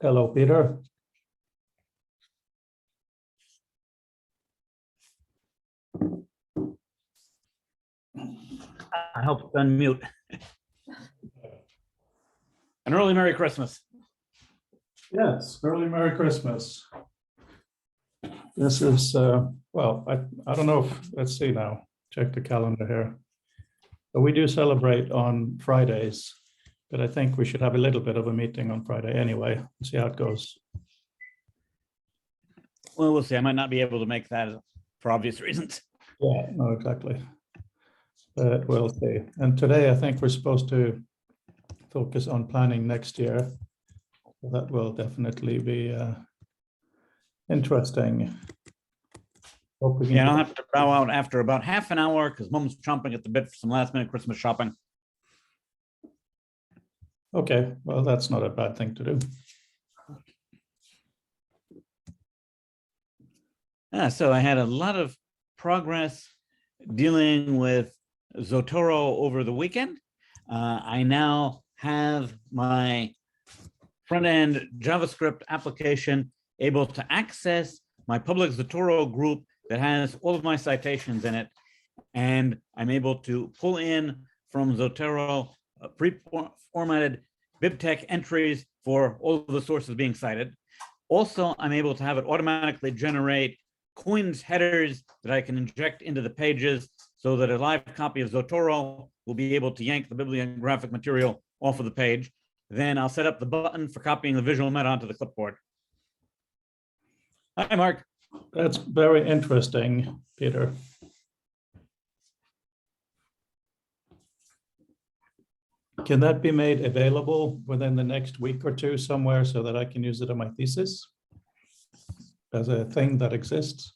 Hello, Peter. I helped unmute. An early Merry Christmas. Yes, early Merry Christmas. This is, well, I don't know if, let's see now, check the calendar here. But we do celebrate on Fridays, but I think we should have a little bit of a meeting on Friday anyway, see how it goes. Well, we'll see. I might not be able to make that for obvious reasons. Yeah, no, exactly. But we'll see. And today I think we're supposed to focus on planning next year. So that will definitely be interesting. Hope we can Yeah, I'll have to bow out after about half an hour because Mom's chomping at the bit for some last minute Christmas shopping. Okay, well, that's not a bad thing to do. So I had a lot of progress dealing with Zotero over the weekend. I now have my front-end JavaScript application able to access my public Zotero group that has all of my citations in it. And I'm able to pull in from Zotero pre-formatted BibTeX entries for all of the sources being cited. Also, I'm able to have it automatically generate coins headers that I can inject into the pages so that a live copy of Zotero will be able to yank the bibliographic material off of the page. Then I'll set up the button for copying the visual meta onto the clipboard. Hi, Mark. That's very interesting, Peter. Can that be made available within the next week or two somewhere so that I can use it in my thesis as a thing that exists?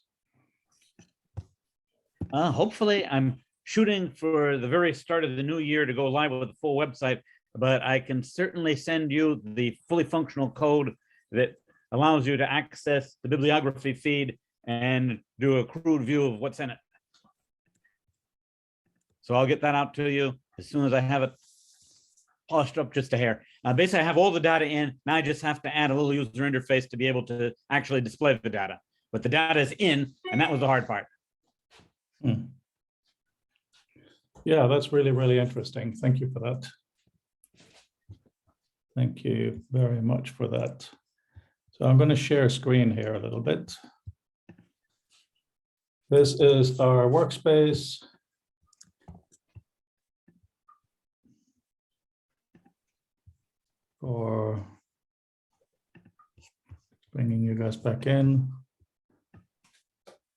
Hopefully, I'm shooting for the very start of the new year to go live with the full website, but I can certainly send you the fully functional code that allows you to access the bibliography feed and do a crude view of what's in it. So I'll get that out to you as soon as I have it polished up just a hair. Basically, I have all the data in. Now I just have to add a little user interface to be able to actually display the data. But the data is in, and that was the hard part. Yeah, that's really, really interesting. Thank you for that. Thank you very much for that. So I'm going to share screen here a little bit. This is our workspace. For bringing you guys back in.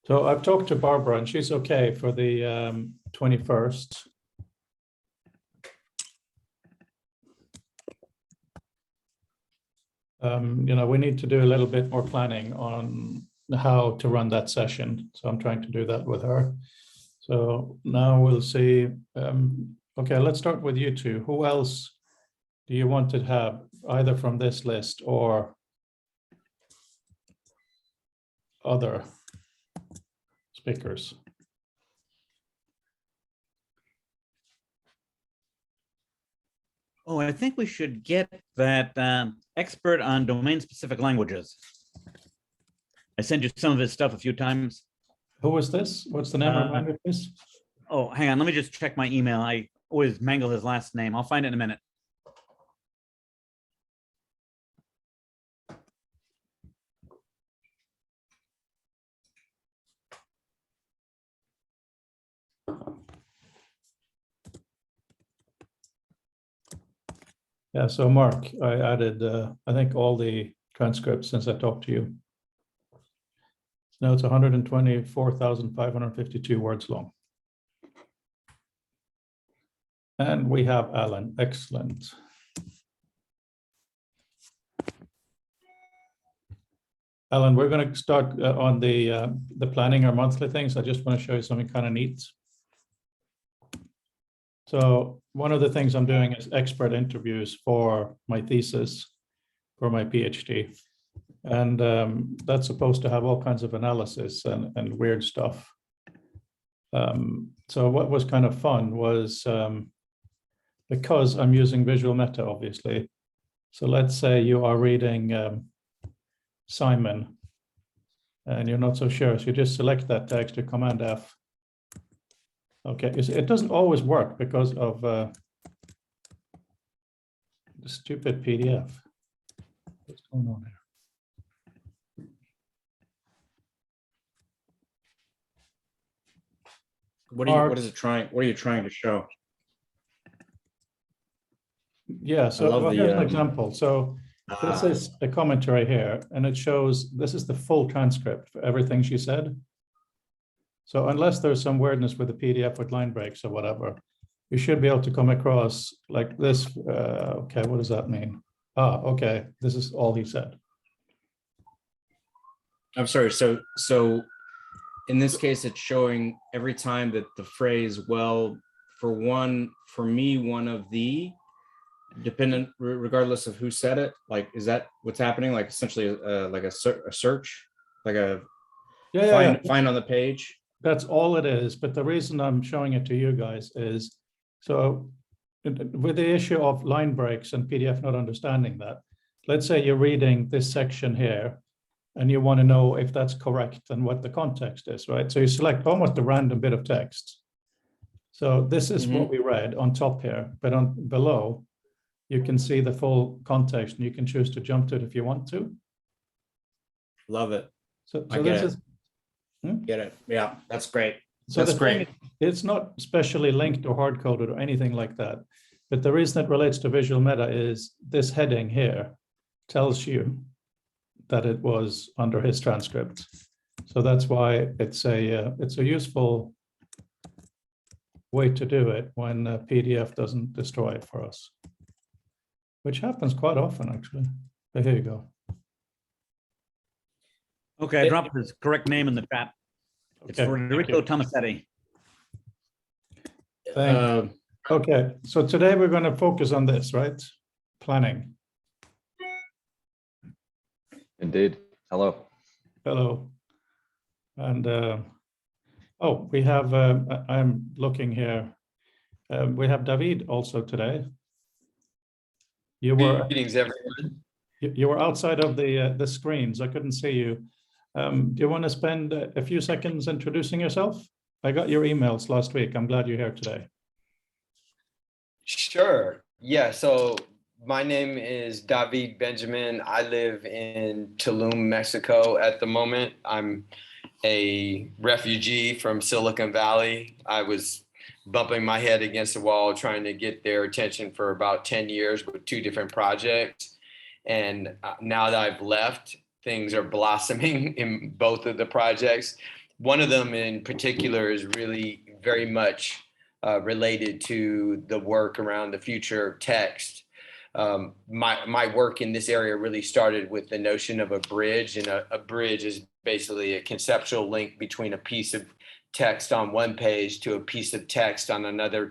So I've talked to Barbara and she's okay for the 21st. You know, we need to do a little bit more planning on how to run that session. So I'm trying to do that with her. So now we'll see. Okay, let's start with you two. Who else do you want to have either from this list or other speakers? Oh, I think we should get that expert on domain-specific languages. I sent you some of his stuff a few times. Who is this? What's the name? Remind me, please. Oh, hang on. Let me just check my email. I always mangle his last name. I'll find it in a minute. Yeah, so Mark, I added, I think, all the transcripts since I talked to you. Now it's 124,552 words long. And we have Alan. Excellent. Alan, we're going to start on the planning our monthly things. I just want to show you something kind of neat. So one of the things I'm doing is expert interviews for my thesis, for my PhD. And that's supposed to have all kinds of analysis and weird stuff. So what was kind of fun was, because I'm using visual meta, obviously, So let's say you are reading Simon, and you're not so sure. So you just select that text, you Command F. Okay, you see, it doesn't always work because of the stupid PDF. What's going on here? What are you trying to show? Yeah, so love well, the, here's an example. So this is a commentary here, and it shows this is the full transcript for everything she said. So unless there's some weirdness with the PDF with line breaks or whatever, you should be able to come across like this. Okay, what does that mean? Ah, okay, this is all he said. I'm sorry. So in this case, it's showing every time that the phrase, well, for me, one of the dependent, regardless of who said it, like, is that what's happening? Like essentially like a search, like a find on the page. That's all it is. But the reason I'm showing it to you guys is so with the issue of line breaks and PDF not understanding that, let's say you're reading this section here and you want to know if that's correct and what the context is, right? So you select almost a random bit of text. So this is what we read on top here, but on below, you can see the full context and you can choose to jump to it if you want to. Love it. So I this get is Get it. Yeah, that's great. So that's the great. thing, it's not specially linked or hard coded or anything like that. But the reason it relates to visual meta is this heading here tells you that it was under his transcript. So that's why it's a useful way to do it when PDF doesn't destroy it for us, which happens quite often actually. But here you go. Okay, I dropped his correct name in the chat. It's Okay, Federico Tomasetti. Okay, so today we're going to focus on this, right? Planning. Indeed. Hello. Hello. And oh, we have, I'm looking here. We have David also today. You were Greetings, everyone. you were outside of the screens. I couldn't see you. Do you want to spend a few seconds introducing yourself? I got your emails last week. I'm glad you're here today. Sure. Yeah. So my name is David Benjamin. I live in Tulum, Mexico at the moment. I'm a refugee from Silicon Valley. I was bumping my head against the wall trying to get their attention for about 10 years with 2 different projects. And now that I've left, things are blossoming in both of the projects. One of them in particular is really very much related to the work around the future of text. My work in this area really started with the notion of a bridge, and a bridge is basically a conceptual link between a piece of text on one page to a piece of text on another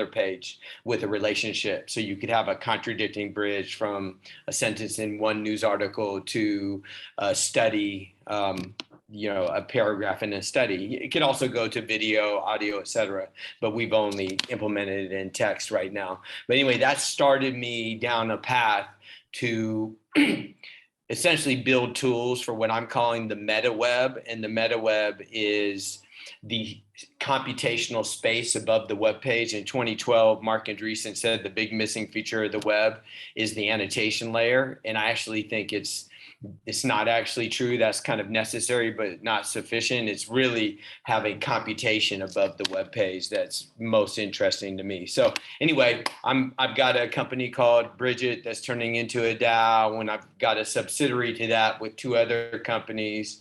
page with a relationship. So you could have a contradicting bridge from a sentence in one news article to a study, a paragraph in a study. It can also go to video, audio, etc. But we've only implemented it in text right now. But anyway, that started me down a path to essentially build tools for what I'm calling the meta web. And the meta web is the computational space above the web page. In 2012, Mark Andreessen said the big missing feature of the web is the annotation layer. And I actually think it's not actually true. That's kind of necessary, but not sufficient. It's really having computation above the web page that's most interesting to me. So anyway, I've got a company called Bridget that's turning into a DAO, and I've got a subsidiary to that with 2 other companies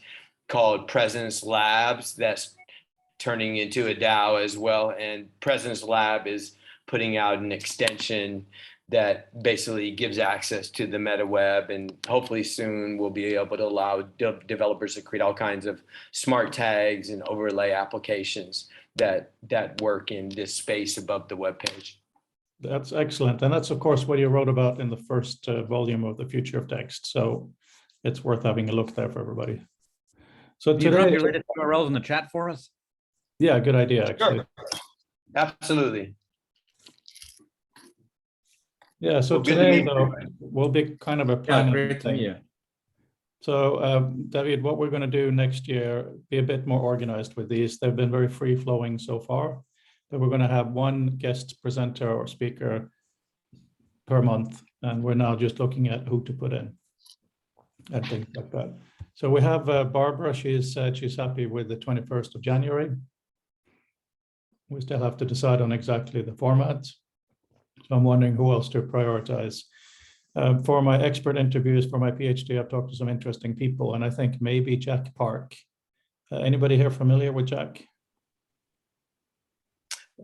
called Presence Labs that's turning into a DAO as well. And Presence Lab is putting out an extension that basically gives access to the meta web, and hopefully soon we'll be able to allow developers to create all kinds of smart tags and overlay applications that work in this space above the web page. That's excellent. And that's, of course, what you wrote about in the first volume of The Future of Text. So it's worth having a look there for everybody. So Do you drop today, your Reddit URLs in the chat for us? yeah, good idea, actually. Sure. Absolutely. Yeah, so Well, good to today, meet though, will be kind of a Yeah, planning great to meet thing. you. So, David, what we're going to do next year, be a bit more organized with these. They've been very free flowing so far, but we're going to have one guest presenter or speaker per month, and we're now just looking at who to put in and things like that. So we have Barbara. She's said she's happy with the 21st of January. We still have to decide on exactly the format. So I'm wondering who else to prioritize. For my expert interviews for my PhD, I've talked to some interesting people, and I think maybe Jack Park. Anybody here familiar with Jack?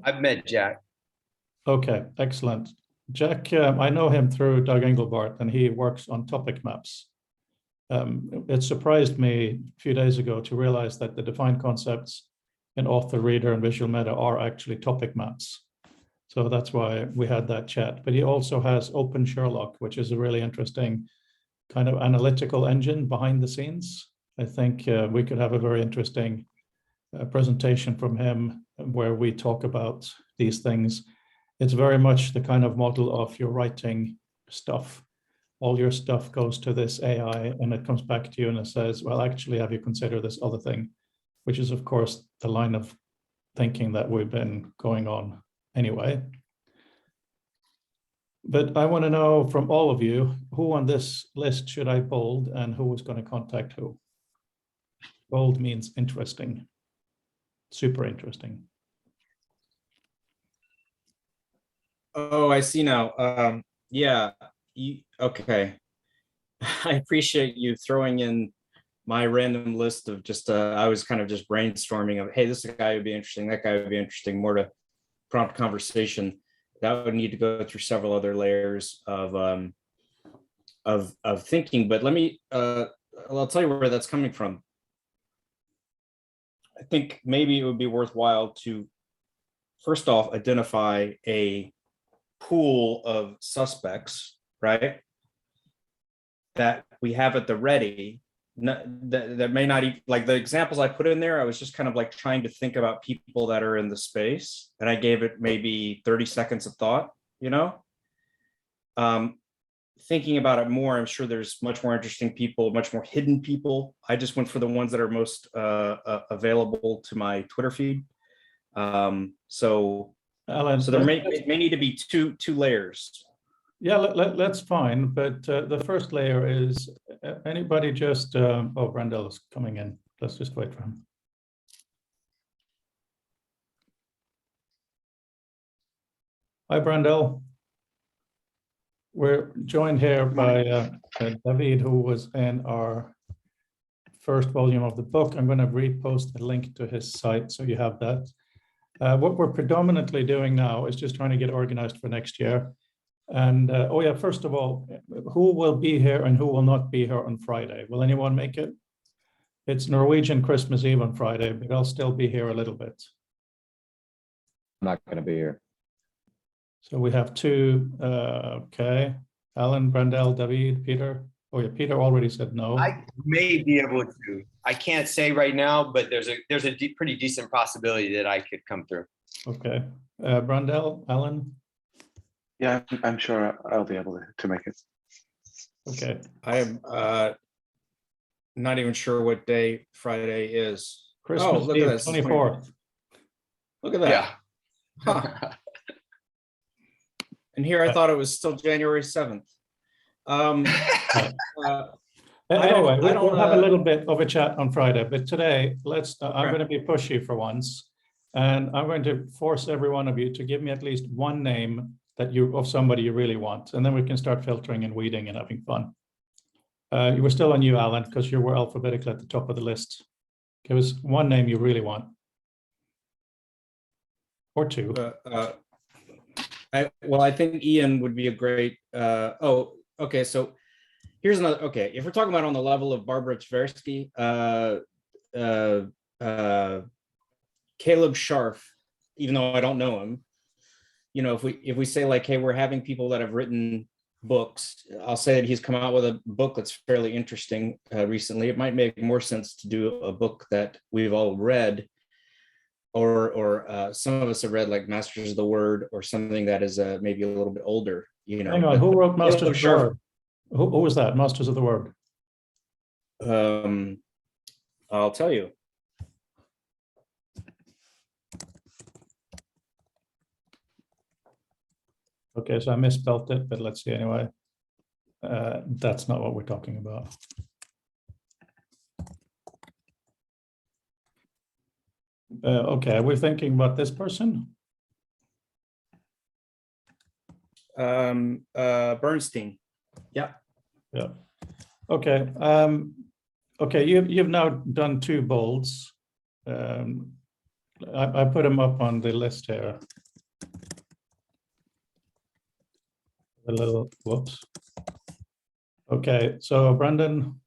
I've met Jack. Okay, excellent. Jack, I know him through Doug Engelbart, and he works on topic maps. It surprised me a few days ago to realize that the defined concepts in author, reader, and visual meta are actually topic maps. So that's why we had that chat. But he also has Open Sherlock, which is a really interesting kind of analytical engine behind the scenes. I think we could have a very interesting presentation from him where we talk about these things. It's very much the kind of model of your writing stuff. All your stuff goes to this AI and it comes back to you and it says, well, actually, have you considered this other thing? Which is, of course, the line of thinking that we've been going on anyway. But I want to know from all of you, who on this list should I bold and who is going to contact who? Bold means interesting, super interesting. Oh, I see now. Yeah, okay. I appreciate you throwing in my random list of just, I was kind of just brainstorming of, hey, this guy would be interesting, that guy would be interesting, more to prompt conversation. That would need to go through several other layers of thinking. But let me, I'll tell you where that's coming from. I think maybe it would be worthwhile to, first off, identify a pool of suspects, right? That we have at the ready. That may not even, like the examples I put in there, I was just kind of like trying to think about people that are in the space, and I gave it maybe 30 seconds of thought, you know? Thinking about it more, I'm sure there's much more interesting people, much more hidden people. I just went for the ones that are most available to my Twitter feed. So Alan, there may need to be two layers. yeah, that's fine. But the first layer is anybody just, oh, Brandel is coming in. Let's just wait for him. Hi, Brandel. We're joined here by David, who was in our first volume of the book. I'm going to repost a link to his site so you have that. What we're predominantly doing now is just trying to get organized for next year. And oh yeah, first of all, who will be here and who will not be here on Friday? Will anyone make it? It's Norwegian Christmas Eve on Friday, but I'll still be here a little bit. I'm not going to be here. So we have two, okay. Alan, Brandel, David, Peter. Oh yeah, Peter already said no. I may be able to. I can't say right now, but there's a pretty decent possibility that I could come through. Okay. Brandel, Alan? Yeah, I'm sure I'll be able to make it. Okay. I am not even sure what day Friday is. Christmas look Eve, at this. 24th. Look at that. Yeah. Huh. And here I thought it was still January 7th. Anyway, I don't we'll have a little bit of a chat on Friday, but today, I'm going to be pushy for once, and I'm going to force every one of you to give me at least one name of somebody you really want, and then we can start filtering and weeding and having fun. You were still on you, Alan, because you were alphabetically at the top of the list. Give us one name you really want, or two. I think Ian would be a great. Okay. So here's another. Okay, if we're talking about on the level of Barbara Tversky, Caleb Scharf, even though I don't know him, you know, if we say like, hey, we're having people that have written books, I'll say that he's come out with a book that's fairly interesting recently. It might make more sense to do a book that we've all read, or some of us have read, like Masters of the Word, or something that is maybe a little bit older. you know. Hang on, but- who wrote Masters of the sure. Word? Who was that? Masters of the Word. I'll tell you. Okay, so I misspelled it, but let's see anyway. That's not what we're talking about. Okay, we're thinking about this person. Bernstein. Yeah. Yeah. Okay. Okay. You've now done two bolds. I put them up on the list here. A little whoops. Okay. So Brendan.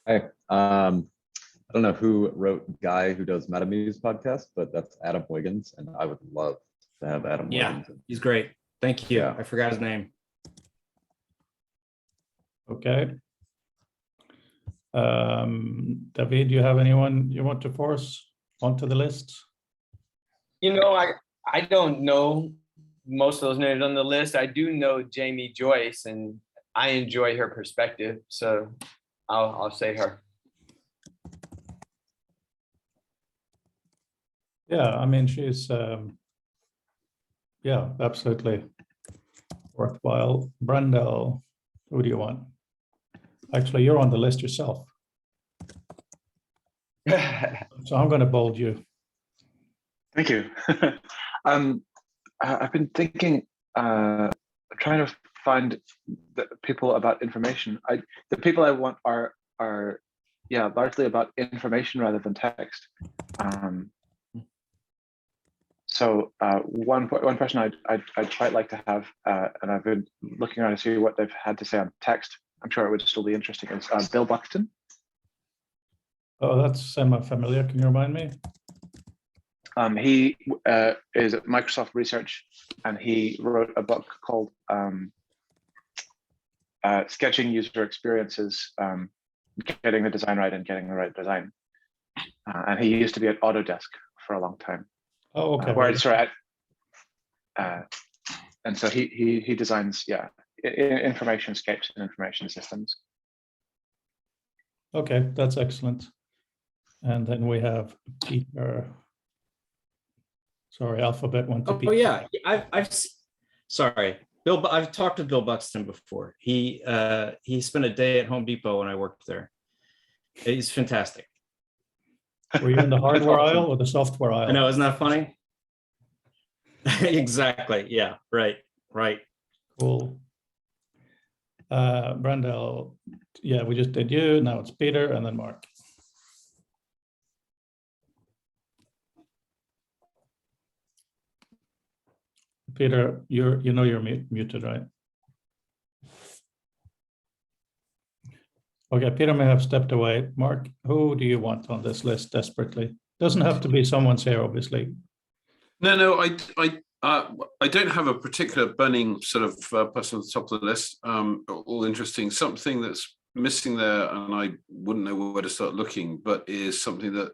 Hey, I don't know who wrote Guy Who Does Metamuse podcast, but that's Adam Wiggins, and I would love to have Adam Yeah, Wiggins. he's great. Thank you. Yeah. I forgot his name. Okay. David, do you have anyone you want to force onto the list? You know, I don't know most of those names on the list. I do know Jamie Joyce, and I enjoy her perspective, so I'll say her. Yeah, I mean, she's, yeah, absolutely worthwhile. Brendel, who do you want? Actually, you're on the list yourself. So I'm going to bold you. Thank you. I've been thinking, trying to find the people about information. The people I want are yeah, largely about information rather than text. So one person I'd quite like to have, and I've been looking around to see what they've had to say on text. I'm sure it would still be interesting. Is Bill Buxton. Oh, that's semi-familiar. Can you remind me? He is at Microsoft Research, and he wrote a book called Sketching User Experiences, Getting the Design Right and Getting the Right Design. And he used to be at Autodesk for a long time. Oh, okay. And so he designs, yeah, information scapes and information systems. Okay, that's excellent. And then we have Peter. Sorry, Alphabet went to Oh Peter. yeah, sorry, Bill. I've talked to Bill Buxton before. He spent a day at Home Depot when I worked there. He's fantastic. Were you in the hardware aisle or the software aisle? I know, isn't that funny? Exactly. Yeah. Right. Cool. Brendel, yeah, we just did you. Now it's Peter and then Mark. Peter, you're muted, right? Okay, Peter may have stepped away. Mark, who do you want on this list desperately? Doesn't have to be someone's here, obviously. No, I don't have a particular burning sort of person at the top of the list. All interesting. Something that's missing there, and I wouldn't know where to start looking, but is something that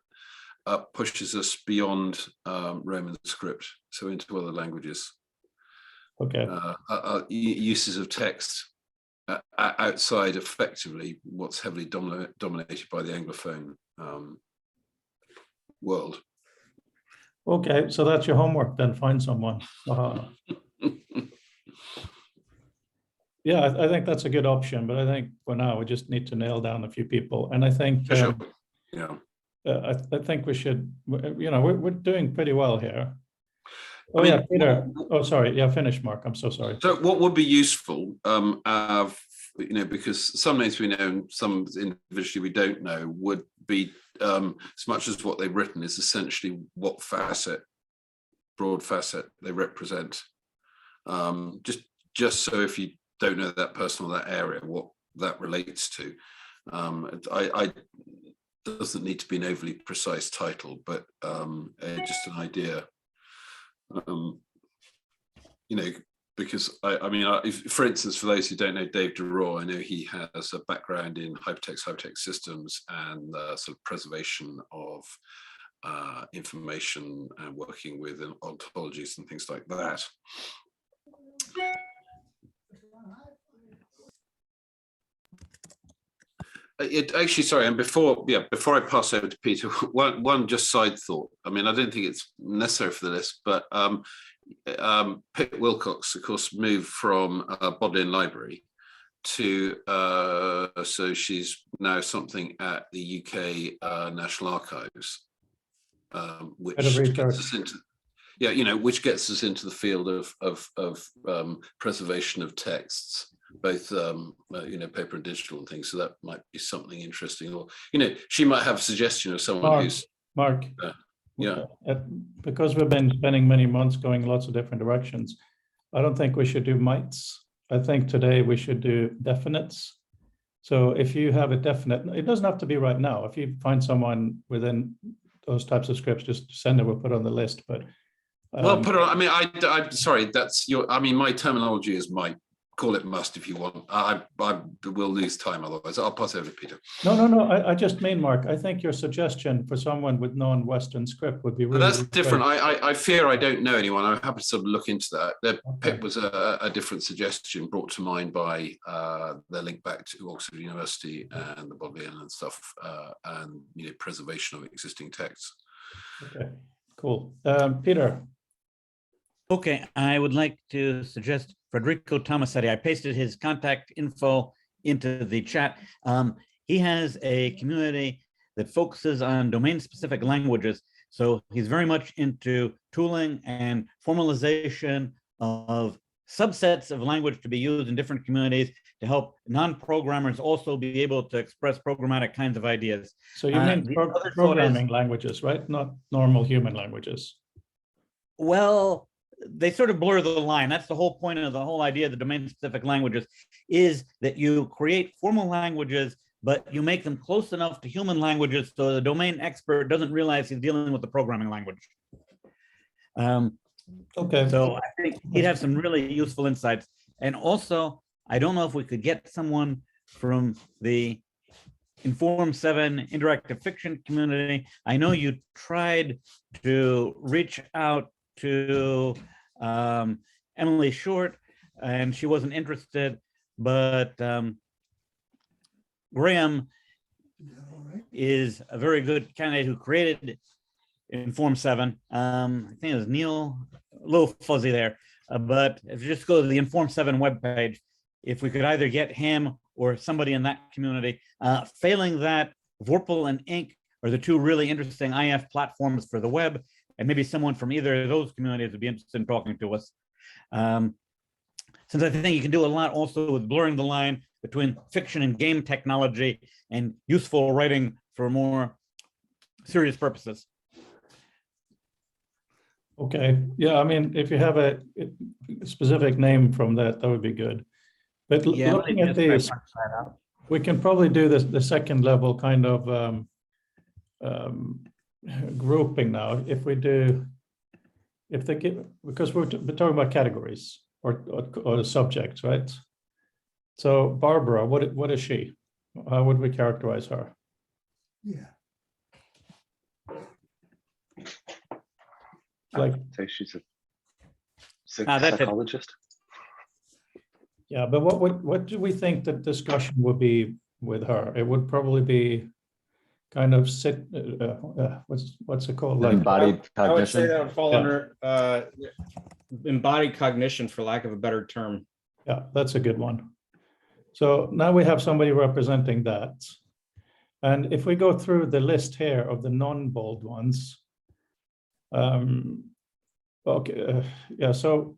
pushes us beyond Roman script, so into other languages. Okay. Uses of text outside effectively what's heavily dominated by the Anglophone world. Okay, so that's your homework then, find someone. Yeah, I think that's a good option, but I think for now we just need to nail down a few people. And I think, Sure. Yeah. I think we should, we're doing pretty well here. Oh, yeah, Peter. Oh, sorry. Yeah, finish, Mark. I'm so sorry. So what would be useful, because some names we know and some individually we don't know, would be as much as what they've written is essentially what broad facet they represent. Just so if you don't know that person or that area, what that relates to. I doesn't need to be an overly precise title, but just an idea. Because for instance, for those who don't know Dave DeRaw, I know he has a background in hypertext systems and sort of preservation of information and working with ontologies and things like that. It actually, sorry, and before I pass over to Peter, one just side thought. I mean, I don't think it's necessary for the list, but Pip Wilcox, of course, moved from Bodleian Library to so she's now something at the UK National Archives, which gets us into, which gets us into the field of preservation of texts, both paper and digital and things. So that might be something interesting, or she might have a suggestion of someone who's Mark. Because we've been spending many months going lots of different directions, I don't think we should do mights. I think today we should do definites. So if you have a definite, it doesn't have to be right now. If you find someone within those types of scripts, just send it, we'll put it on the list. But well, put it on. I mean, I'm sorry, that's your, I mean, my terminology is might. Call it must if you want. I will lose time otherwise. I'll pass over to Peter. No. I just mean, Mark, I think your suggestion for someone with non-Western script would be really. But that's really different. great. I fear I don't know anyone. I'm happy to sort of look into that. Pip was a different suggestion brought to mind by the link back to Oxford University and the Bodleian and stuff, and preservation of existing texts. Okay, cool. Peter. Okay, I would like to suggest Federico Tomasetti. I pasted his contact info into the chat. He has a community that focuses on domain-specific languages. So he's very much into tooling and formalization of subsets of language to be used in different communities to help non-programmers also be able to express programmatic kinds of ideas. So you mean programming languages, right? Not normal human languages. Well, they sort of blur the line. That's the whole point of the whole idea of the domain-specific languages, is that you create formal languages, but you make them close enough to human languages so the domain expert doesn't realize he's dealing with the programming language. Okay. So I think he'd have some really useful insights. And also, I don't know if we could get someone from the Inform 7 interactive fiction community. I know you tried to reach out to Emily Short, and she wasn't interested, but Graham is a very good candidate who created Inform 7. I think it was Neil, a little fuzzy there, but if you just go to the Inform 7 webpage, if we could either get him or somebody in that community, failing that, Vorpal and Ink are the two really interesting IF platforms for the web, and maybe someone from either of those communities would be interested in talking to us. Since I think you can do a lot also with blurring the line between fiction and game technology and useful writing for more serious purposes. Okay, yeah, I mean, if you have a specific name from that, that would be good. But Yeah, looking at these, we can probably do this the second level kind of grouping now. If we do, if they give, because we're talking about categories or subjects, right? So Barbara, what is she? How would we characterize her? Yeah. Like, say she's a psychologist. Yeah, but what do we think the discussion would be with her? It would probably be kind of what's it called? Like embodied cognition. I would say that would fall under embodied cognition, for lack of a better term. Yeah, that's a good one. So now we have somebody representing that. And if we go through the list here of the non-bold ones, okay, yeah, so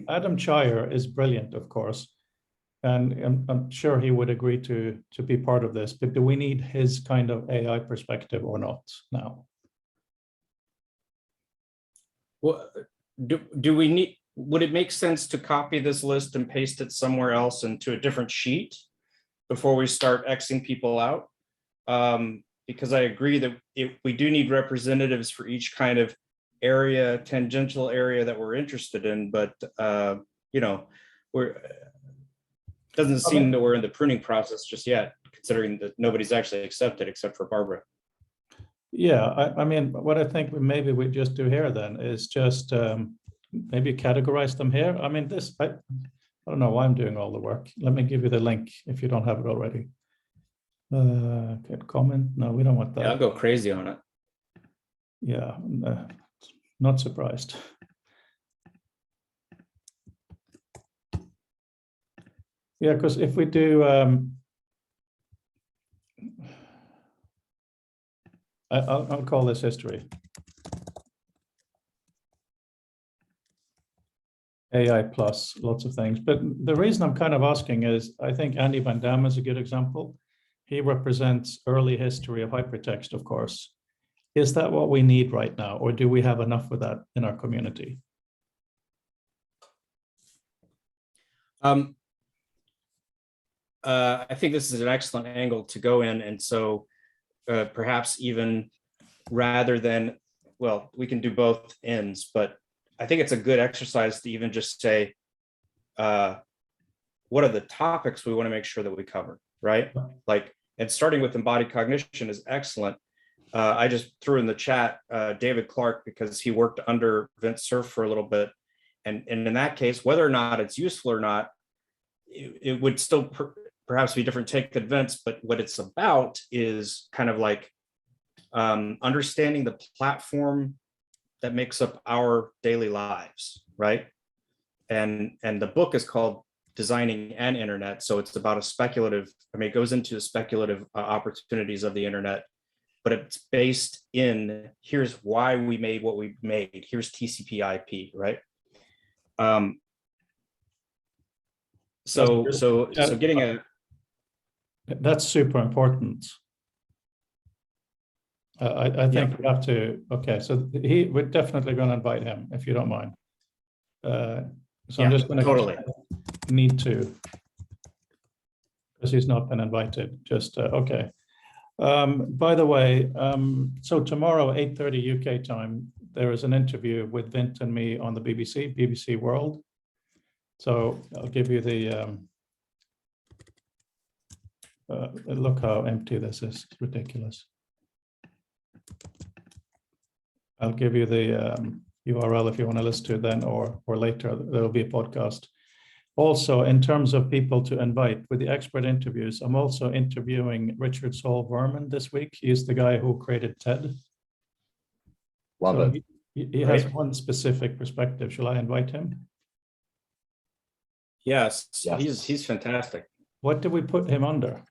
Adam Chire is brilliant, of course, and I'm sure he would agree to be part of this, but do we need his kind of AI perspective or not now? Well, do we need, would it make sense to copy this list and paste it somewhere else into a different sheet before we start Xing people out? Because I agree that we do need representatives for each kind of area, tangential area that we're interested in, but doesn't seem that we're in the pruning process just yet, considering that nobody's actually accepted except for Barbara. Yeah, I mean, what I think maybe we just do here then is just maybe categorize them here. I mean, I don't know why I'm doing all the work. Let me give you the link if you don't have it already. Get comment. No, we don't want Yeah, I'll that. go crazy on it. Yeah, not surprised. Yeah, because if we do, I'll call this history. AI plus lots of things. But the reason I'm kind of asking is I think Andy Van Dam is a good example. He represents early history of hypertext, of course. Is that what we need right now, or do we have enough of that in our community? I think this is an excellent angle to go in. And so perhaps even rather than, well, we can do both ends, but I think it's a good exercise to even just say, what are the topics we want to make sure that we cover, right? Like, and starting with embodied cognition is excellent. I just threw in the chat David Clark because he worked under Vint Cerf for a little bit. And in that case, whether or not it's useful or not, it would still perhaps be different take than Vince, but what it's about is kind of like understanding the platform that makes up our daily lives, right? And the book is called Designing an Internet. So it's about a speculative, I mean, it goes into the speculative opportunities of the internet, but it's based in, here's why we made what we made. Here's TCP IP, right? So getting a, that's super important. I think we have to, okay, so we're definitely going to invite him if you don't mind. So I'm just going to totally need to, because he's not been invited, just, okay. By the way, so tomorrow, 8:30 UK time, there is an interview with Vint and me on the BBC World. So I'll give you the, look how empty this is, it's ridiculous. I'll give you the URL if you want to listen to it then, or later, there'll be a podcast. Also, in terms of people to invite with the expert interviews, I'm also interviewing Richard Saul Verman this week. He's the guy who created TED. Love it. He has one specific perspective. Shall I invite him? Yes. He's fantastic. What do we put him under?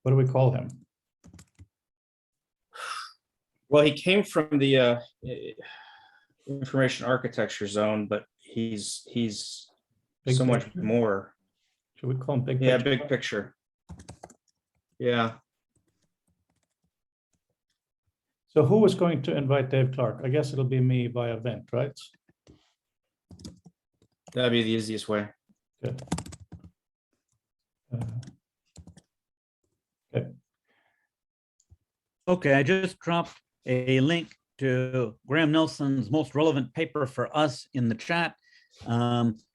What do we call him? Well, he came from the information architecture zone, but he's Big so much picture? more. Should we call him big Yeah, picture? big picture. Yeah. So who is going to invite Dave Clark? I guess it'll be me via Vint, right? That'd be the easiest way. Good. Okay. Okay, I just dropped a link to Graham Nelson's most relevant paper for us in the chat.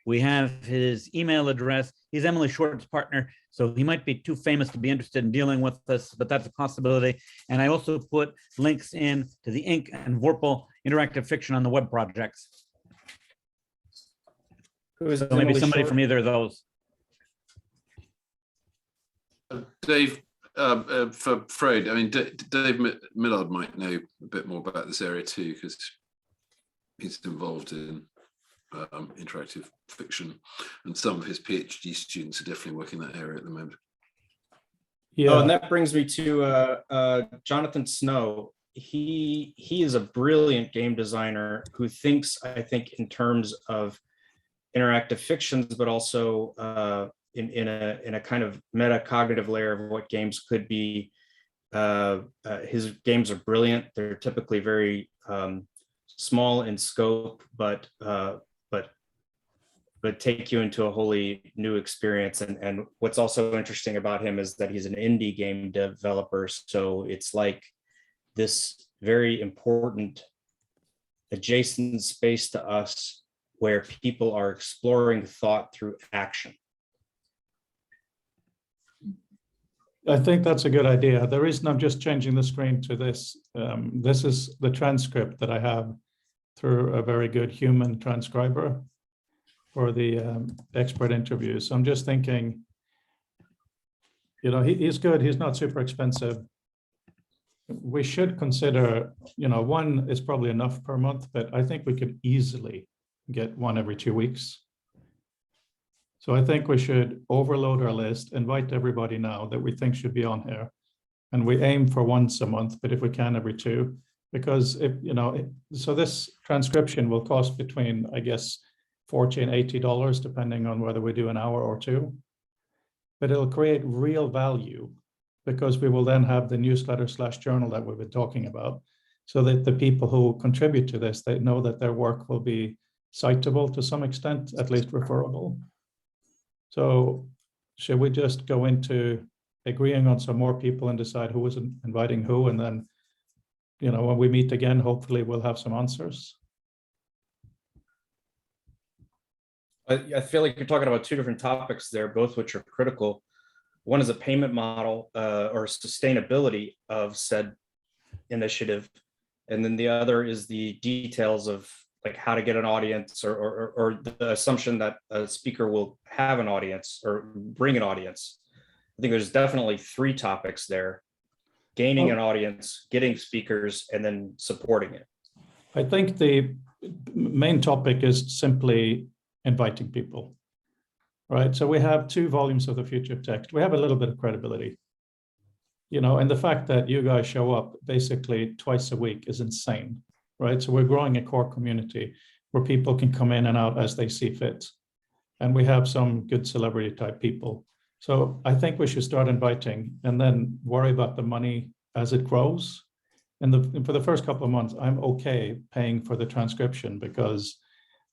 We have his email address. He's Emily Short's partner, so he might be too famous to be interested in dealing with us, but that's a possibility. And I also put links in to the Ink and Vorpal interactive fiction on the web projects. Who is So maybe Emily somebody Short? from either of those. Dave, for Freud, I mean, Dave Millard might know a bit more about this area too, because he's involved in interactive fiction, and some of his PhD students are definitely working in that area at the moment. Yeah. Oh, and that brings me to Jonathan Snow. He is a brilliant game designer who thinks, I think, in terms of interactive fictions, but also in a kind of metacognitive layer of what games could be. His games are brilliant. They're typically very small in scope, but take you into a wholly new experience. And what's also interesting about him is that he's an indie game developer. So it's like this very important adjacent space to us where people are exploring thought through action. I think that's a good idea. The reason I'm just changing the screen to this, this is the transcript that I have through a very good human transcriber for the expert interviews. So I'm just thinking, you know, he's good. He's not super expensive. We should consider, you know, one is probably enough per month, but I think we could easily get one every 2 weeks. So I think we should overload our list, invite everybody now that we think should be on here. And we aim for once a month, but if we can, every two, because if, you know, so this transcription will cost between, I guess, $40 and $80, depending on whether we do an hour or two. But it'll create real value because we will then have the newsletter/journal that we've been talking about, so that the people who contribute to this, they know that their work will be citable to some extent, at least referable. So should we just go into agreeing on some more people and decide who is inviting who, and then, you know, when we meet again, hopefully we'll have some answers. I feel like you're talking about two different topics there, both which are critical. One is a payment model or sustainability of said initiative. And then the other is the details of like how to get an audience or the assumption that a speaker will have an audience or bring an audience. I think there's definitely three topics there: gaining an audience, getting speakers, and then supporting it. I think the main topic is simply inviting people, right? So we have 2 volumes of the Future of Text. We have a little bit of credibility, you know, and the fact that you guys show up basically twice a week is insane, right? So we're growing a core community where people can come in and out as they see fit. And we have some good celebrity type people. So I think we should start inviting and then worry about the money as it grows. And for the first couple of months, I'm okay paying for the transcription because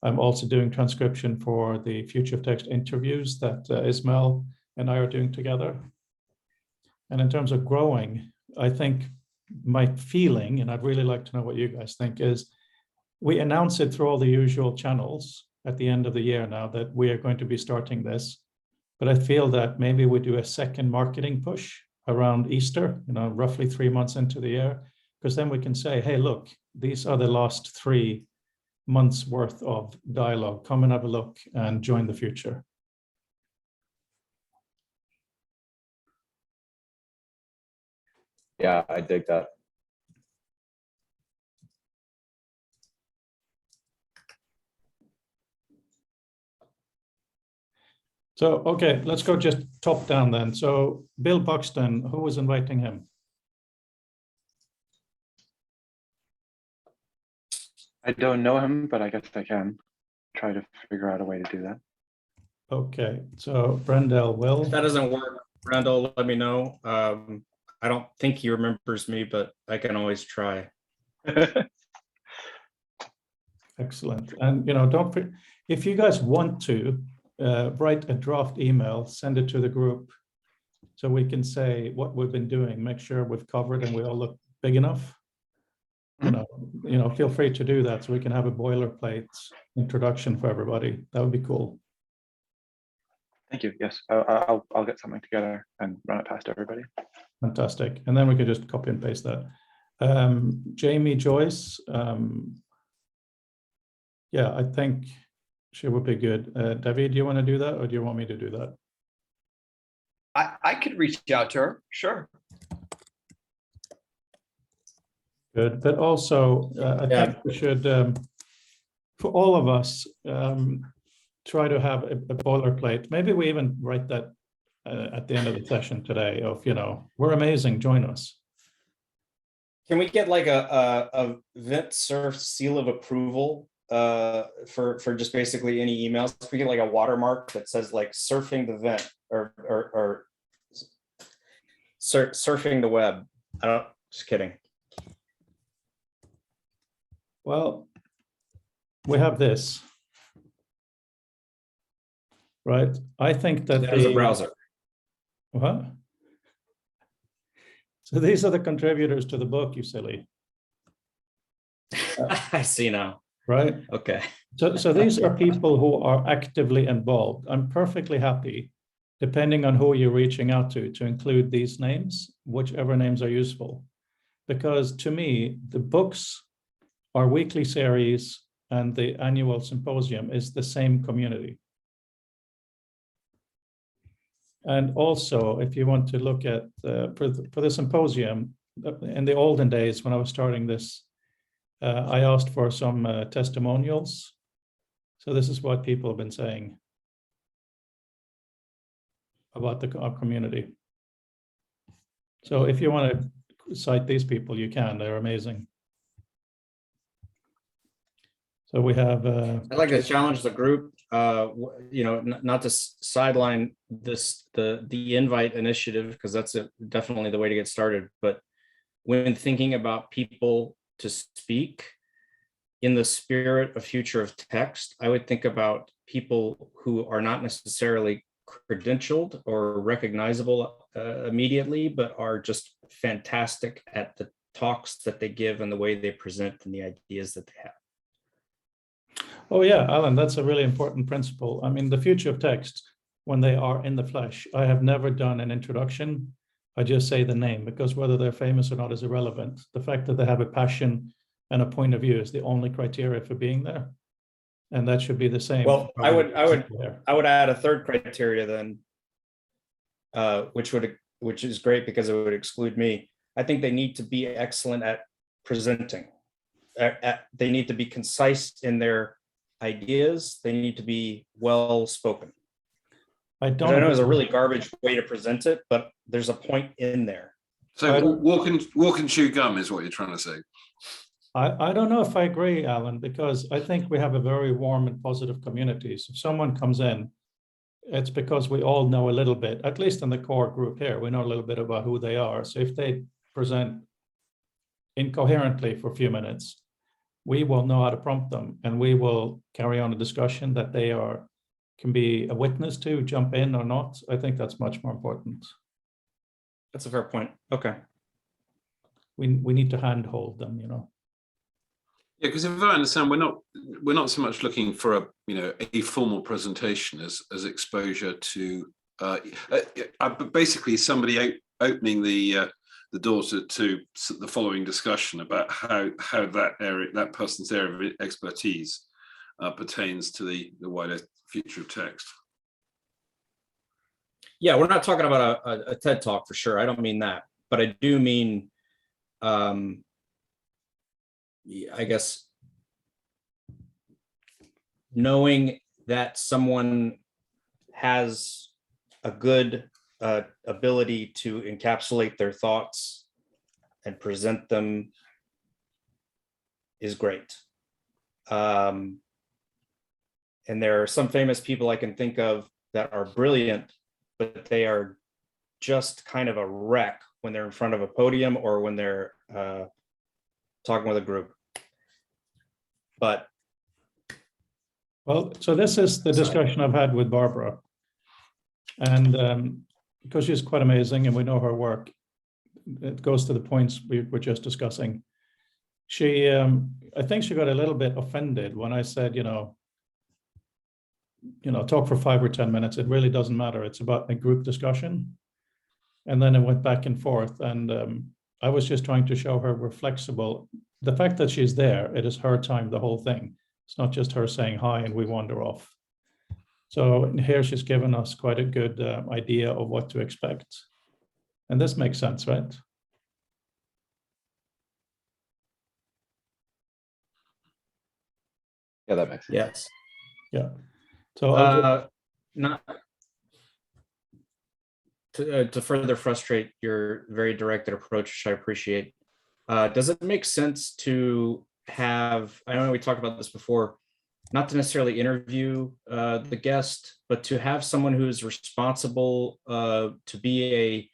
I'm also doing transcription for the Future of Text interviews that Ismail and I are doing together. And in terms of growing, I think my feeling, and I'd really like to know what you guys think, is we announce it through all the usual channels at the end of the year now that we are going to be starting this. But I feel that maybe we do a second marketing push around Easter, you know, roughly 3 months into the year, because then we can say, hey, look, these are the last 3 months worth of dialogue. Come and have a look and join the future. Yeah, I dig that. So, okay, let's go just top down then. So Bill Buxton, who was inviting him? I don't know him, but I guess I can try to figure out a way to do that. Okay, so Brendel will. If that doesn't work, Randall, let me know. I don't think he remembers me, but I can always try. Excellent. And, you know, if you guys want to write a draft email, send it to the group so we can say what we've been doing, make sure we've covered and we all look big enough. You know, feel free to do that so we can have a boilerplate introduction for everybody. That would be cool. Thank you. Yes, I'll get something together and run it past everybody. Fantastic. And then we could just copy and paste that. Jamie Joyce. Yeah, I think she would be good. David, do you want to do that or do you want me to do that? I could reach out to her, sure. Good, but also I think we should, for all of us, try to have a boilerplate. Maybe we even write that at the end of the session today of, you know, we're amazing, join us. Can we get like a Vent Surf seal of approval for just basically any emails? Can we get like a watermark that says like surfing the vent or surfing the web? I don't, just kidding. Well, we have this, right? I think that There's a browser. What? So these are the contributors to the book, you silly. I see now. Right? Okay. So these are people who are actively involved. I'm perfectly happy depending on who you're reaching out to include these names, whichever names are useful. Because to me, the books, our weekly series, and the annual symposium is the same community. And also, if you want to look at, for the symposium, in the olden days when I was starting this, I asked for some testimonials. So this is what people have been saying about our community. So if you want to cite these people, you can, they're amazing. So we have. I'd like to challenge the group, not to sideline the invite initiative, because that's definitely the way to get started. But when thinking about people to speak in the spirit of future of text, I would think about people who are not necessarily credentialed or recognizable immediately, but are just fantastic at the talks that they give and the way they present and the ideas that they have. Oh yeah, Alan, that's a really important principle. I mean, the future of text, when they are in the flesh, I have never done an introduction. I just say the name, because whether they're famous or not is irrelevant. The fact that they have a passion and a point of view is the only criteria for being there. And that should be the same. Well, I would add a third criteria then, which is great because it would exclude me. I think they need to be excellent at presenting. They need to be concise in their ideas. They need to be well spoken. I know it's a really garbage way to present it, but there's a point in there. So walk and chew gum is what you're trying to say. I don't know if I agree, Alan, because I think we have a very warm and positive community. So if someone comes in, it's because we all know a little bit, at least in the core group here, we know a little bit about who they are. So if they present incoherently for a few minutes, we will know how to prompt them, and we will carry on a discussion that they can be a witness to, jump in or not. I think that's much more important. That's a fair point. Okay. We need to handhold them, you know. Yeah, because if I understand, we're not so much looking for a formal presentation as exposure to basically somebody opening the door to the following discussion about how that person's area of expertise pertains to the wider future of text. Yeah, we're not talking about a TED Talk for sure. I don't mean that, but I do mean, I guess, knowing that someone has a good ability to encapsulate their thoughts and present them is great. And there are some famous people I can think of that are brilliant, but they are just kind of a wreck when they're in front of a podium or when they're talking with a group. But well, so this is the discussion I've had with Barbara, and because she's quite amazing and we know her work, it goes to the points we were just discussing. She, I think she got a little bit offended when I said, talk for 5 or 10 minutes. It really doesn't matter. It's about a group discussion. And then it went back and forth. And I was just trying to show her we're flexible. The fact that she's there, it is her time, the whole thing. It's not just her saying hi and we wander off. So here she's given us quite a good idea of what to expect. And this makes sense, right? Yeah, that makes sense. yes. Yeah. So not to further frustrate your very directed approach, which I appreciate. Does it make sense to have, I know we talked about this before, not to necessarily interview the guest, but to have someone who is responsible to be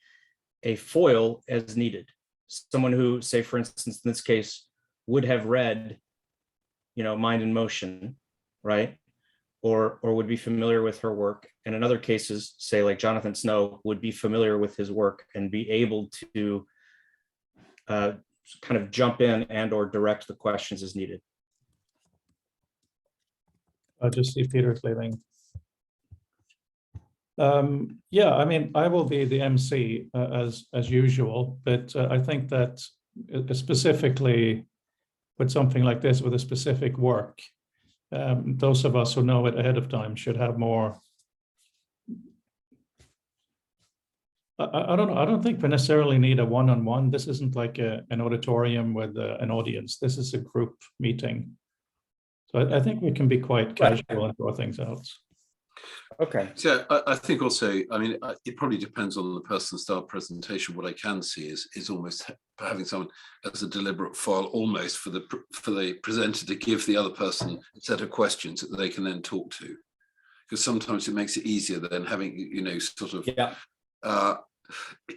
a foil as needed? Someone who, say, for instance, in this case, would have read, Mind in Motion, right? Or would be familiar with her work. And in other cases, say like Jonathan Snow, would be familiar with his work and be able to kind of jump in and or direct the questions as needed. I just see Peter's leaving. Yeah, I mean, I will be the MC as usual, but I think that specifically with something like this, with a specific work, those of us who know it ahead of time should have more. I don't know. I don't think we necessarily need a one-on-one. This isn't like an auditorium with an audience. This is a group meeting. So I think we can be quite casual and throw things out. Okay. So I think also, I mean, it probably depends on the person's style of presentation. What I can see is almost having someone as a deliberate file, almost for the presenter to give the other person a set of questions that they can then talk to, because sometimes it makes it easier than having, you know, sort of. Yeah.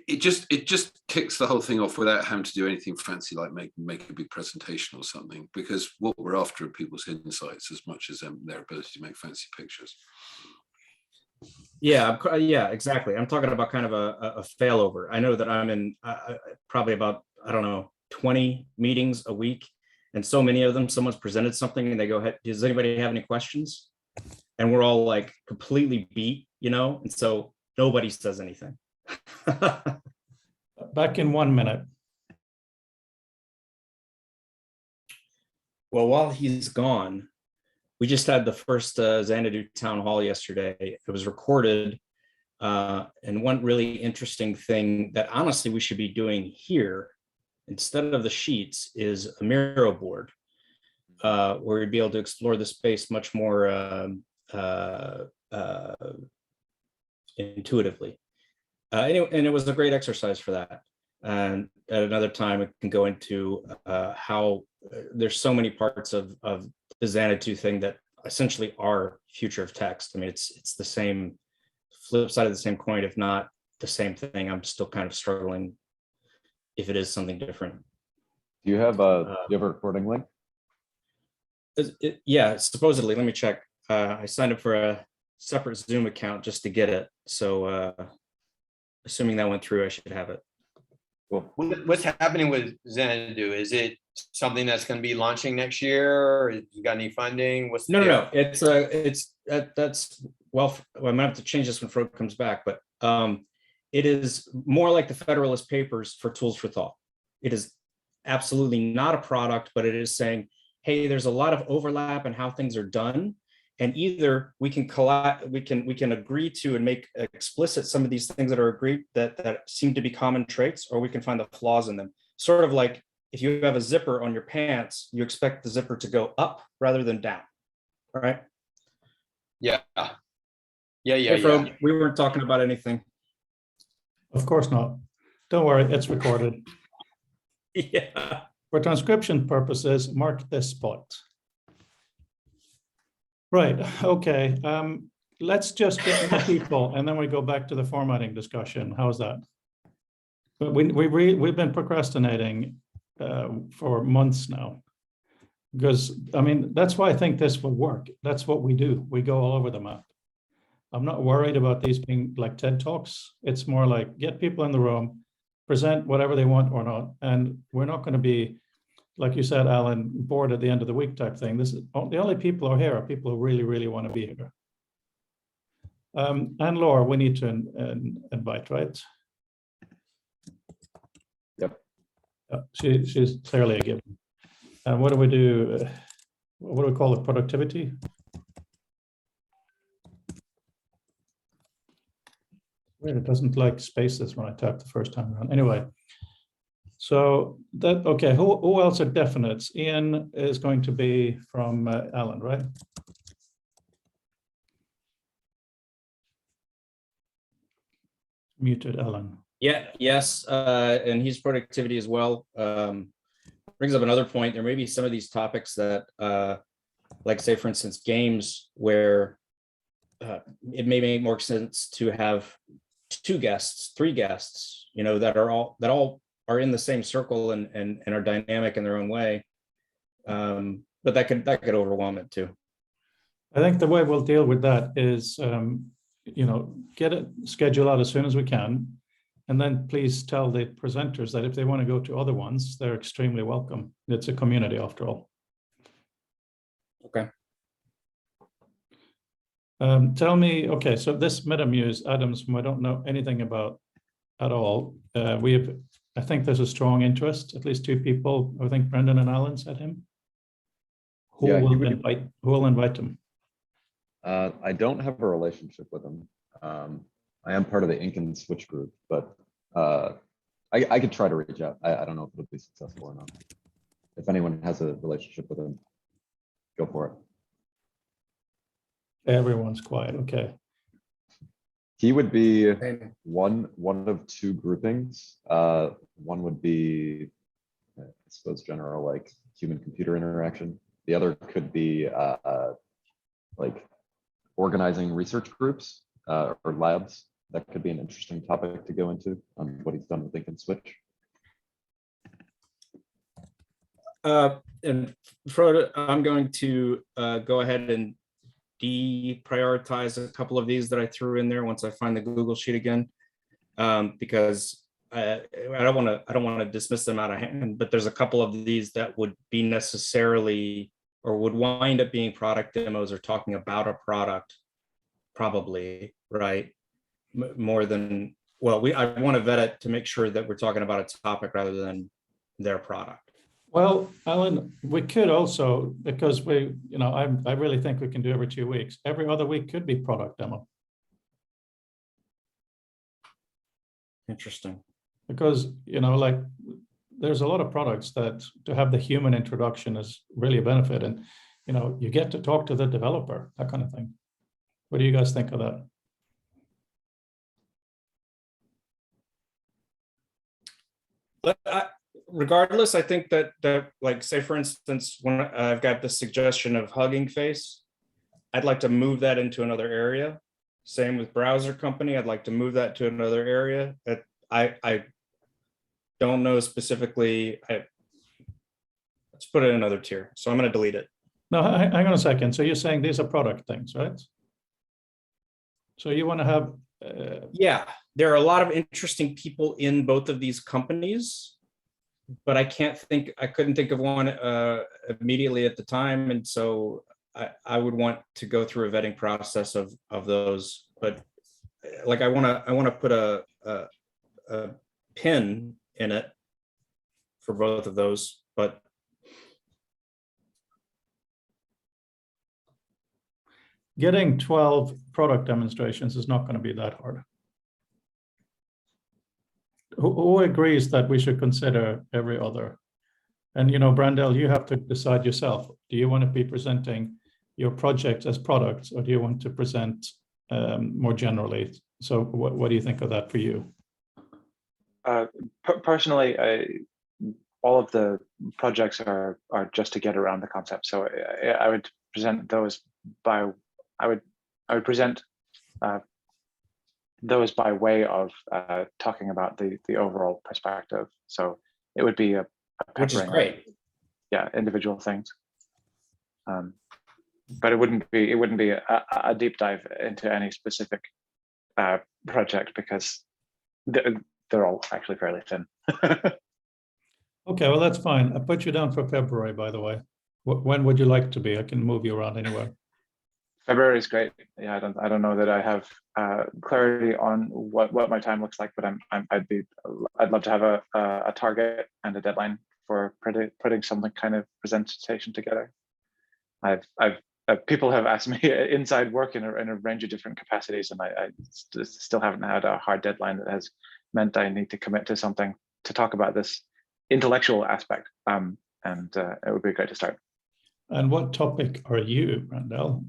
It just kicks the whole thing off without having to do anything fancy like make a big presentation or something, because what we're after are people's insights as much as their ability to make fancy pictures. Yeah, yeah, exactly. I'm talking about kind of a failover. I know that I'm in probably about, I don't know, 20 meetings a week, and so many of them, someone's presented something and they go, hey, does anybody have any questions? And we're all like completely beat, you know, and so nobody says anything. Back in 1 minute. Well, while he's gone, we just had the first Xanadu town hall yesterday. It was recorded. And one really interesting thing that honestly we should be doing here instead of the sheets is a Miro board, where we'd be able to explore the space much more intuitively. Anyway, and it was a great exercise for that. And at another time, we can go into how there's so many parts of the Xanadu thing that essentially are future of text. I mean, it's the same flip side of the same coin, if not the same thing. I'm still kind of struggling if it is something different. Do you have a recording link? Yeah, supposedly. Let me check. I signed up for a separate Zoom account just to get it. So assuming that went through, I should have it. Cool. What's happening with Xanadu? Is it something that's going to be launching next year? Or you got any funding? What's No. That's well, I might have to change this when Frode comes back, but it is more like the Federalist Papers for Tools for Thought. It is absolutely not a product, but it is saying, hey, there's a lot of overlap in how things are done. And either we can we can agree to and make explicit some of these things that are agreed that seem to be common traits, or we can find the flaws in them. Sort of like if you have a zipper on your pants, you expect the zipper to go up rather than down. All right. Yeah. Hey, Frode, we weren't talking about anything. Of course not. Don't worry, it's recorded. Yeah. For transcription purposes, mark this spot. Right, okay. Let's just get more people and then we go back to the formatting discussion. How's that? But we've been procrastinating for months now. Because, I mean, that's why I think this will work. That's what we do. We go all over the map. I'm not worried about these being like TED Talks. It's more like get people in the room, present whatever they want or not. And we're not going to be, like you said, Alan, bored at the end of the week type thing. This is the only people who are here are people who really, really want to be here. And Laura, we need to invite, right? Yep. She's clearly a given. And what do we do? What do we call it? Productivity? Wait, it doesn't like spaces when I tap the first time around. Anyway, so that, okay, who else are definites? Ian is going to be from Alan, right? Muted Alan. Yeah, yes, and he's productivity as well. Brings up another point. There may be some of these topics that, like say, for instance, games, where it may make more sense to have 2 guests, 3 guests, you know, that all are in the same circle and are dynamic in their own way. But that could overwhelm it too. I think the way we'll deal with that is, you know, get it scheduled out as soon as we can. And then please tell the presenters that if they want to go to other ones, they're extremely welcome. It's a community after all. Okay. Tell me, okay, so this MetaMuse, Adams, whom I don't know anything about at all, I think there's a strong interest, at least two people, I think Brendan and Alan said him. Who Yeah, he will would- invite him? I don't have a relationship with him. I am part of the Ink and Switch group, but I could try to reach out. I don't know if it'll be successful or not. If anyone has a relationship with him, go for it. Everyone's quiet, okay. He would be And one of two groupings. One would be, I suppose, general like human-computer interaction. The other could be like organizing research groups or labs. That could be an interesting topic to go into on what he's done with Ink and Switch. and Frodo, I'm going to go ahead and deprioritize a couple of these that I threw in there once I find the Google Sheet again, because I don't want to dismiss them out of hand, but there's a couple of these that would be necessarily or would wind up being product demos or talking about a product, probably, right? More than, well, I want to vet it to make sure that we're talking about a topic rather than their product. Well, Alan, we could also, because I really think we can do every 2 weeks. Every other week could be product demo. Interesting. Because, like, there's a lot of products that to have the human introduction is really a benefit. And, you get to talk to the developer, that kind of thing. What do you guys think of that? But regardless, I think that like, say for instance, when I've got the suggestion of Hugging Face, I'd like to move that into another area. Same with Browser Company, I'd like to move that to another area. That I don't know specifically. Let's put it in another tier. So I'm going to delete it. No, hang on a second. So you're saying these are product things, right? So you want to have Yeah, there are a lot of interesting people in both of these companies, but I couldn't think of one immediately at the time. And so I would want to go through a vetting process of those, but like, I want to put a pin in it for both of those, but getting 12 product demonstrations is not going to be that hard. Who agrees that we should consider every other? And, Brandel, you have to decide yourself. Do you want to be presenting your projects as products, or do you want to present more generally? So what do you think of that for you? Personally, all of the projects are just to get around the concept. So I would present those by, I would present those by way of talking about the overall perspective. So it would be a which is peppering, great. yeah, individual things. But it wouldn't be a deep dive into any specific project, because they're all actually fairly thin. Okay, well, that's fine. I put you down for February, by the way. When would you like to be? I can move you around anywhere. February is great. Yeah, I don't know that I have clarity on what my time looks like, but I'd love to have a target and a deadline for putting something kind of presentation together. People have asked me inside work in a range of different capacities, and I still haven't had a hard deadline that has meant I need to commit to something to talk about this intellectual aspect. And it would be great to start. And what topic are you, Brandel?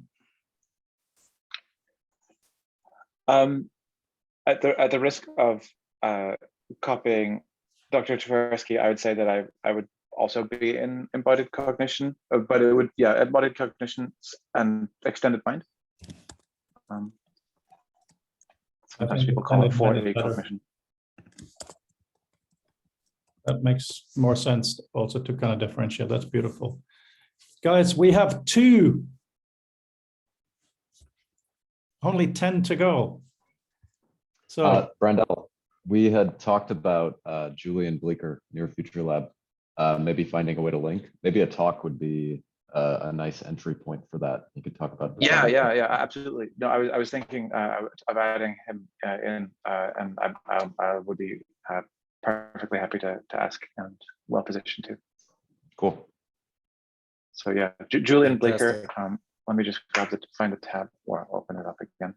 At the risk of copying Dr. Tversky, I would say that I would also be in embodied cognition, but it would, yeah, embodied cognition and extended mind. Sometimes people call it 4D cognition. That makes more sense also to kind of differentiate. That's beautiful. Guys, we have only 10 to go. So Brandel, we had talked about Julian Bleecker, Near Future Lab, maybe finding a way to link. Maybe a talk would be a nice entry point for that. You could talk about. Yeah, absolutely. No, I was thinking of adding him in, and I would be perfectly happy to ask, and well positioned to. Cool. So yeah, Julian Bleeker. Fantastic. Let me just find the tab or open it up again.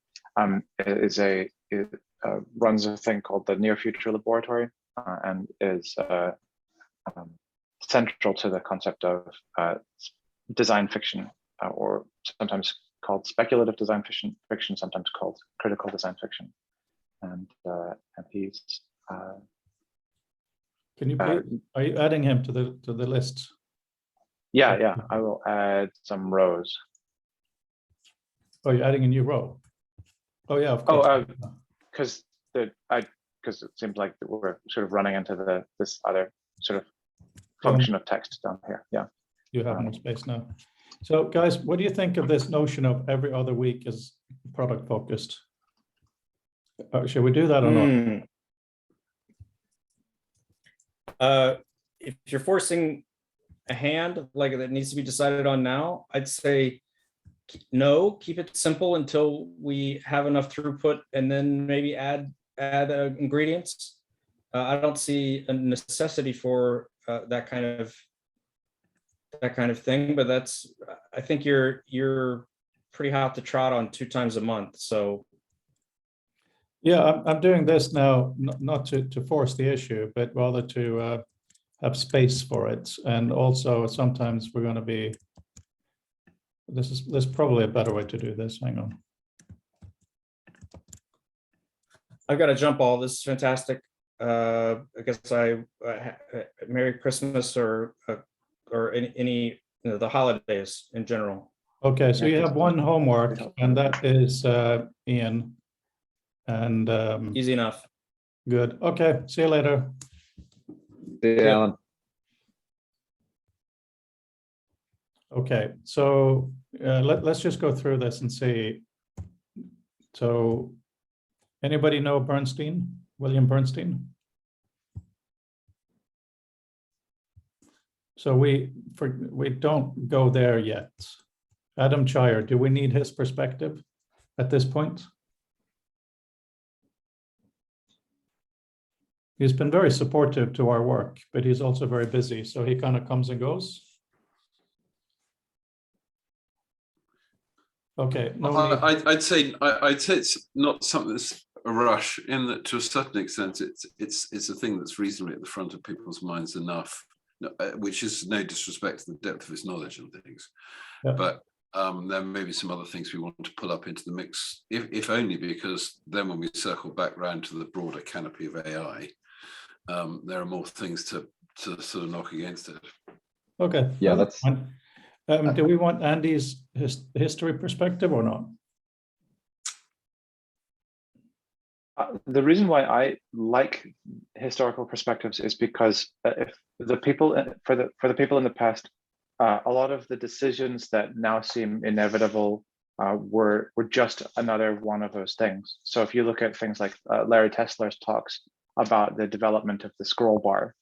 Runs a thing called the Near Future Laboratory, and is central to the concept of design fiction, or sometimes called speculative design fiction, sometimes called critical design fiction, and he's. Can you please, are you adding him to the list? Yeah, I will add some rows. Oh, you're adding a new row. Oh yeah, of course. Oh, because it seems like we're sort of running into this other sort of function of text down here. Yeah. You have more space now. So guys, what do you think of this notion of every other week is product focused? Should we do that or not? If you're forcing a hand like that needs to be decided on now, I'd say no, keep it simple until we have enough throughput, and then maybe add ingredients. I don't see a necessity for that kind of thing, but that's, I think you're pretty hot to trot on 2 times a month. So yeah, I'm doing this now, not to force the issue, but rather to have space for it. And also sometimes we're going to be, this is probably a better way to do this. Hang on. I've got to jump all. This is fantastic. I guess Merry Christmas or any the holidays in general. Okay, so you have one homework, and that is Ian. And Easy enough. good. Okay, see you later. See you, Alan. Okay, so let's just go through this and see. So anybody know Bernstein, William Bernstein? So we don't go there yet. Adam Chire, do we need his perspective at this point? He's been very supportive to our work, but he's also very busy, so he kind of comes and goes. Okay. No, I'd say it's not something that's a rush, in that to a certain extent it's a thing that's reasonably at the front of people's minds enough, which is no disrespect to the depth of his knowledge and things. Yeah. But there may be some other things we want to pull up into the mix, if only because then when we circle back round to the broader canopy of AI, there are more things to sort of knock against it. Okay. Yeah, that's fine. Do we want Andy's history perspective or not? The reason why I like historical perspectives is because if the people for the people in the past, a lot of the decisions that now seem inevitable were just another one of those things. So if you look at things like Larry Tesler's talks about the development of the scroll bar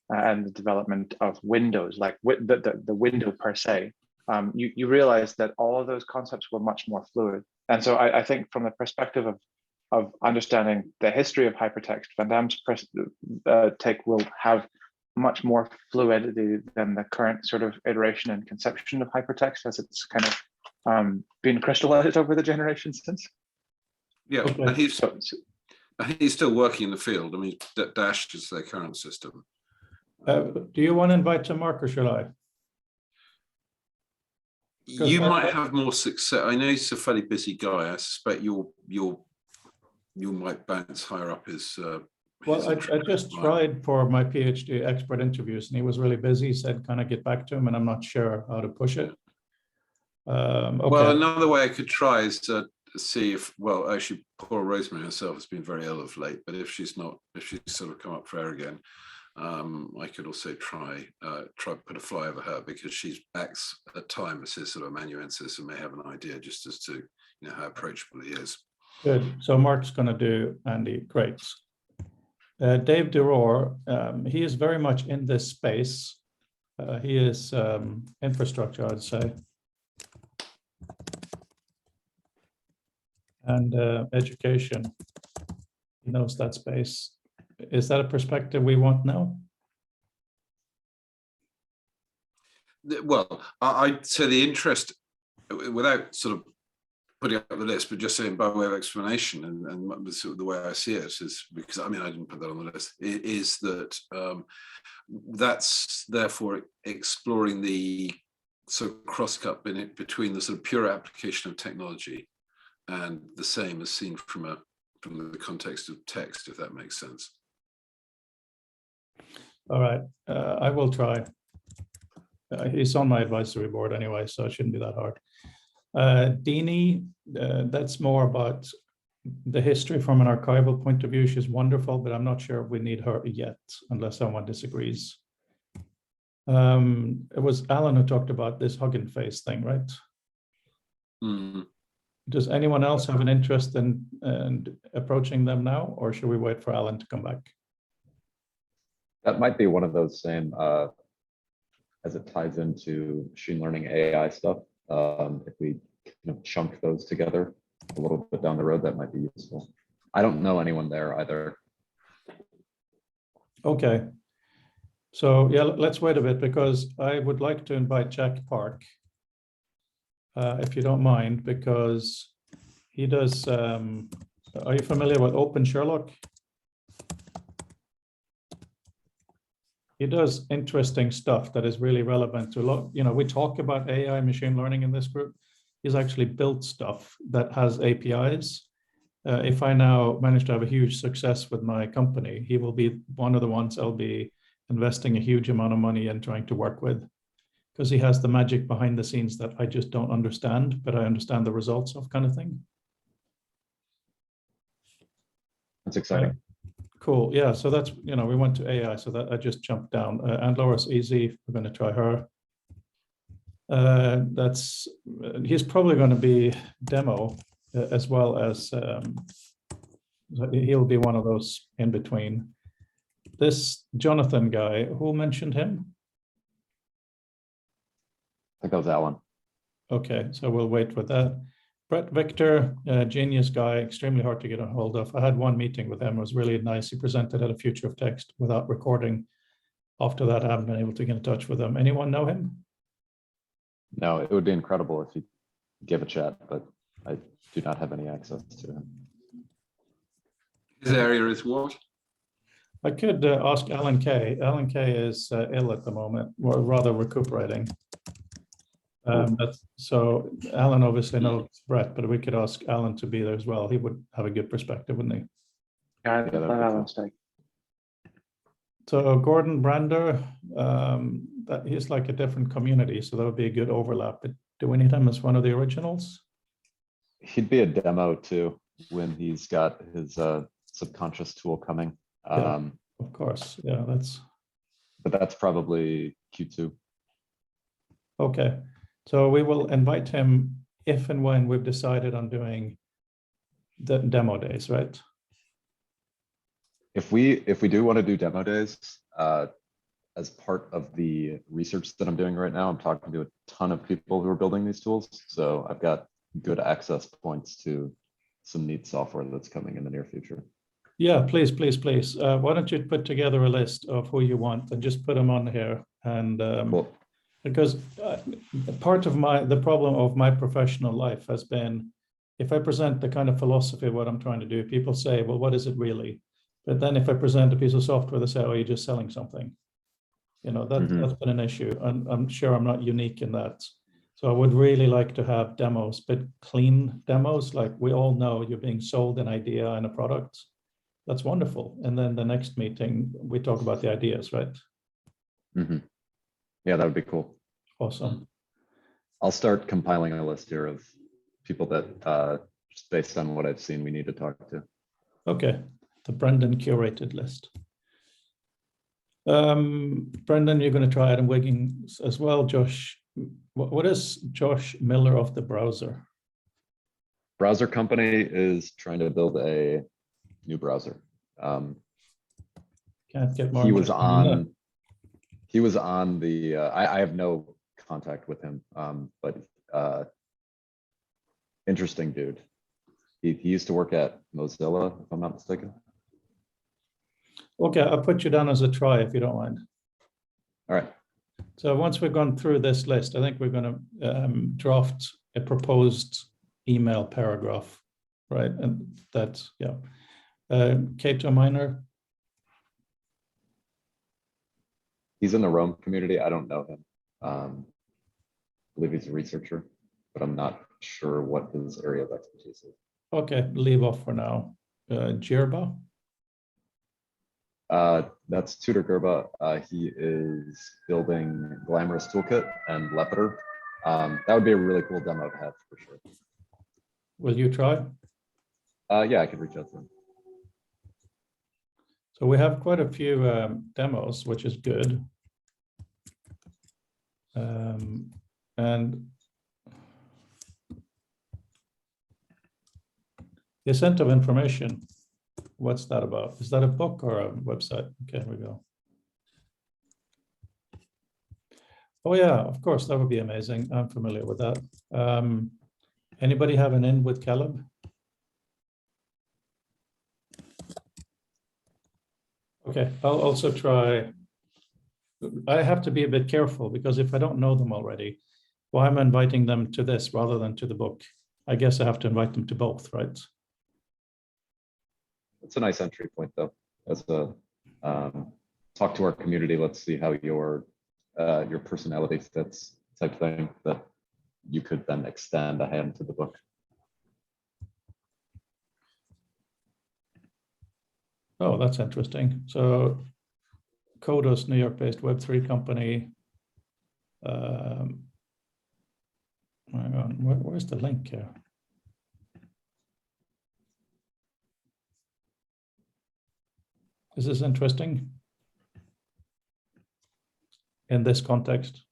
and the development of Windows, like the window per se, you realize that all of those concepts were much more fluid. And so I think from the perspective of understanding the history of hypertext, Van Damme's take will have much more fluidity than the current sort of iteration and conception of hypertext as it's kind of been crystallized over the generations since. Yeah, okay. And he's still working in the field. I mean, Dash is their current system. Do you want to invite to Mark or shall I? You might have more success. I know he's a fairly busy guy. I suspect you might bounce higher up his. Well, I just tried for my PhD expert interviews, and he was really busy. He said, "Can I get back to him?" And I'm not sure how to push it. Okay. Well, another way I could try is to see if, well, actually, poor Rosemary herself has been very ill of late. But if she's sort of come up for air again, I could also try put a fly over her, because she acts at times as sort of amanuensis and may have an idea just as to how approachable he is. Good. So Mark's going to do Andy. Great. Dave DeRoar, he is very much in this space. He is infrastructure, I'd say. And education. He knows that space. Is that a perspective we want now? Well, I'd say the interest, without sort of putting up the list, but just saying by way of explanation, and sort of the way I see it is because I mean I didn't put that on the list. Is that that's therefore exploring the sort of crosscut between the sort of pure application of technology and the same as seen from the context of text, if that makes sense. All right, I will try. He's on my advisory board anyway, so it shouldn't be that hard. Dini, that's more about the history from an archival point of view. She's wonderful, but I'm not sure we need her yet, unless someone disagrees. It was Alan who talked about this Hugging Face thing, right? Mm. Does anyone else have an interest in approaching them now, or should we wait for Alan to come back? That might be one of those same, as it ties into machine learning AI stuff. If we chunk those together a little bit down the road, that might be useful. I don't know anyone there either. Okay. So yeah, let's wait a bit because I would like to invite Jack Park, if you don't mind, because he does, are you familiar with Open Sherlock? He does interesting stuff that is really relevant to a lot. We talk about AI machine learning in this group. He's actually built stuff that has APIs. If I now manage to have a huge success with my company, he will be one of the ones I'll be investing a huge amount of money in trying to work with, because he has the magic behind the scenes that I just don't understand, but I understand the results of, kind of thing. That's exciting. Cool. Yeah. So that's, we went to AI, so that I just jumped down. And Laura's easy. We're going to try her. He's probably going to be demo as well as he'll be one of those in between. This Jonathan guy, who mentioned him? I think that was Alan. Okay, so we'll wait with that. Brett Victor, genius guy, extremely hard to get a hold of. I had one meeting with him, it was really nice. He presented at a Future of Text without recording. After that, I haven't been able to get in touch with him. Anyone know him? No, it would be incredible if he gave a chat, but I do not have any access to him. His area is what? I could ask Alan Kay. Alan Kay is ill at the moment, or rather recuperating. So Alan obviously knows Brett, but we could ask Alan to be there as well. He would have a good perspective, wouldn't he? Yeah, that'd be let Alan cool. stay. So Gordon Brander, that he's like a different community, so that would be a good overlap. But do we need him as one of the originals? He'd be a demo too when he's got his subconscious tool coming. Yeah. Of course, yeah, But that's probably Q2. Okay. So we will invite him if and when we've decided on doing the demo days, right? If we do want to do demo days, as part of the research that I'm doing right now, I'm talking to a ton of people who are building these tools. So I've got good access points to some neat software that's coming in the near future. Yeah, please. Why don't you put together a list of who you want and just put them on here? And cool. Because part of the problem of my professional life has been, if I present the kind of philosophy of what I'm trying to do, people say, well, what is it really? But then if I present a piece of software, they say, oh, you're just selling something. That's been an issue. And I'm sure I'm not unique in that. So I would really like to have demos, but clean demos. Like we all know you're being sold an idea and a product. That's wonderful. And then the next meeting, we talk about the ideas, right? Mm-hmm. Yeah, that would be cool. Awesome. I'll start compiling a list here of people that, just based on what I've seen, we need to talk to. Okay, the Brendan curated list. Brendan, you're going to try Adam Wiggins as well. Josh, what is Josh Miller of the Browser? Browser company is trying to build a new browser. Can't get more. He was on He was on the, I have no contact with him, but interesting dude. He used to work at Mozilla, if I'm not mistaken. Okay, I'll put you down as a try if you don't mind. All right. So once we've gone through this list, I think we're going to draft a proposed email paragraph, right? And that's, yeah. Cato Minor, He's in the Rome community. I don't know him. I believe he's a researcher, but I'm not sure what his area of expertise is. okay, leave off for now. Jirba, That's Tudor Gerba. He is building Glamorous Toolkit and Leopard. That would be a really cool demo to have for sure. will you try? Yeah, I could reach out to him. So we have quite a few demos, which is good. And the Ascent of Information, what's that about? Is that a book or a website? Okay, here we go. Oh yeah, of course, that would be amazing. I'm familiar with that. Anybody have an in with Caleb? Okay, I'll also try. I have to be a bit careful because if I don't know them already, why am I inviting them to this rather than to the book? I guess I have to invite them to both, right? It's a nice entry point though. As a talk to our community, let's see how your personality fits type thing that you could then extend ahead to the book. Oh, that's interesting. So Kodos, New York-based Web3 company. Hang on, where's the link here? Is this interesting in this context?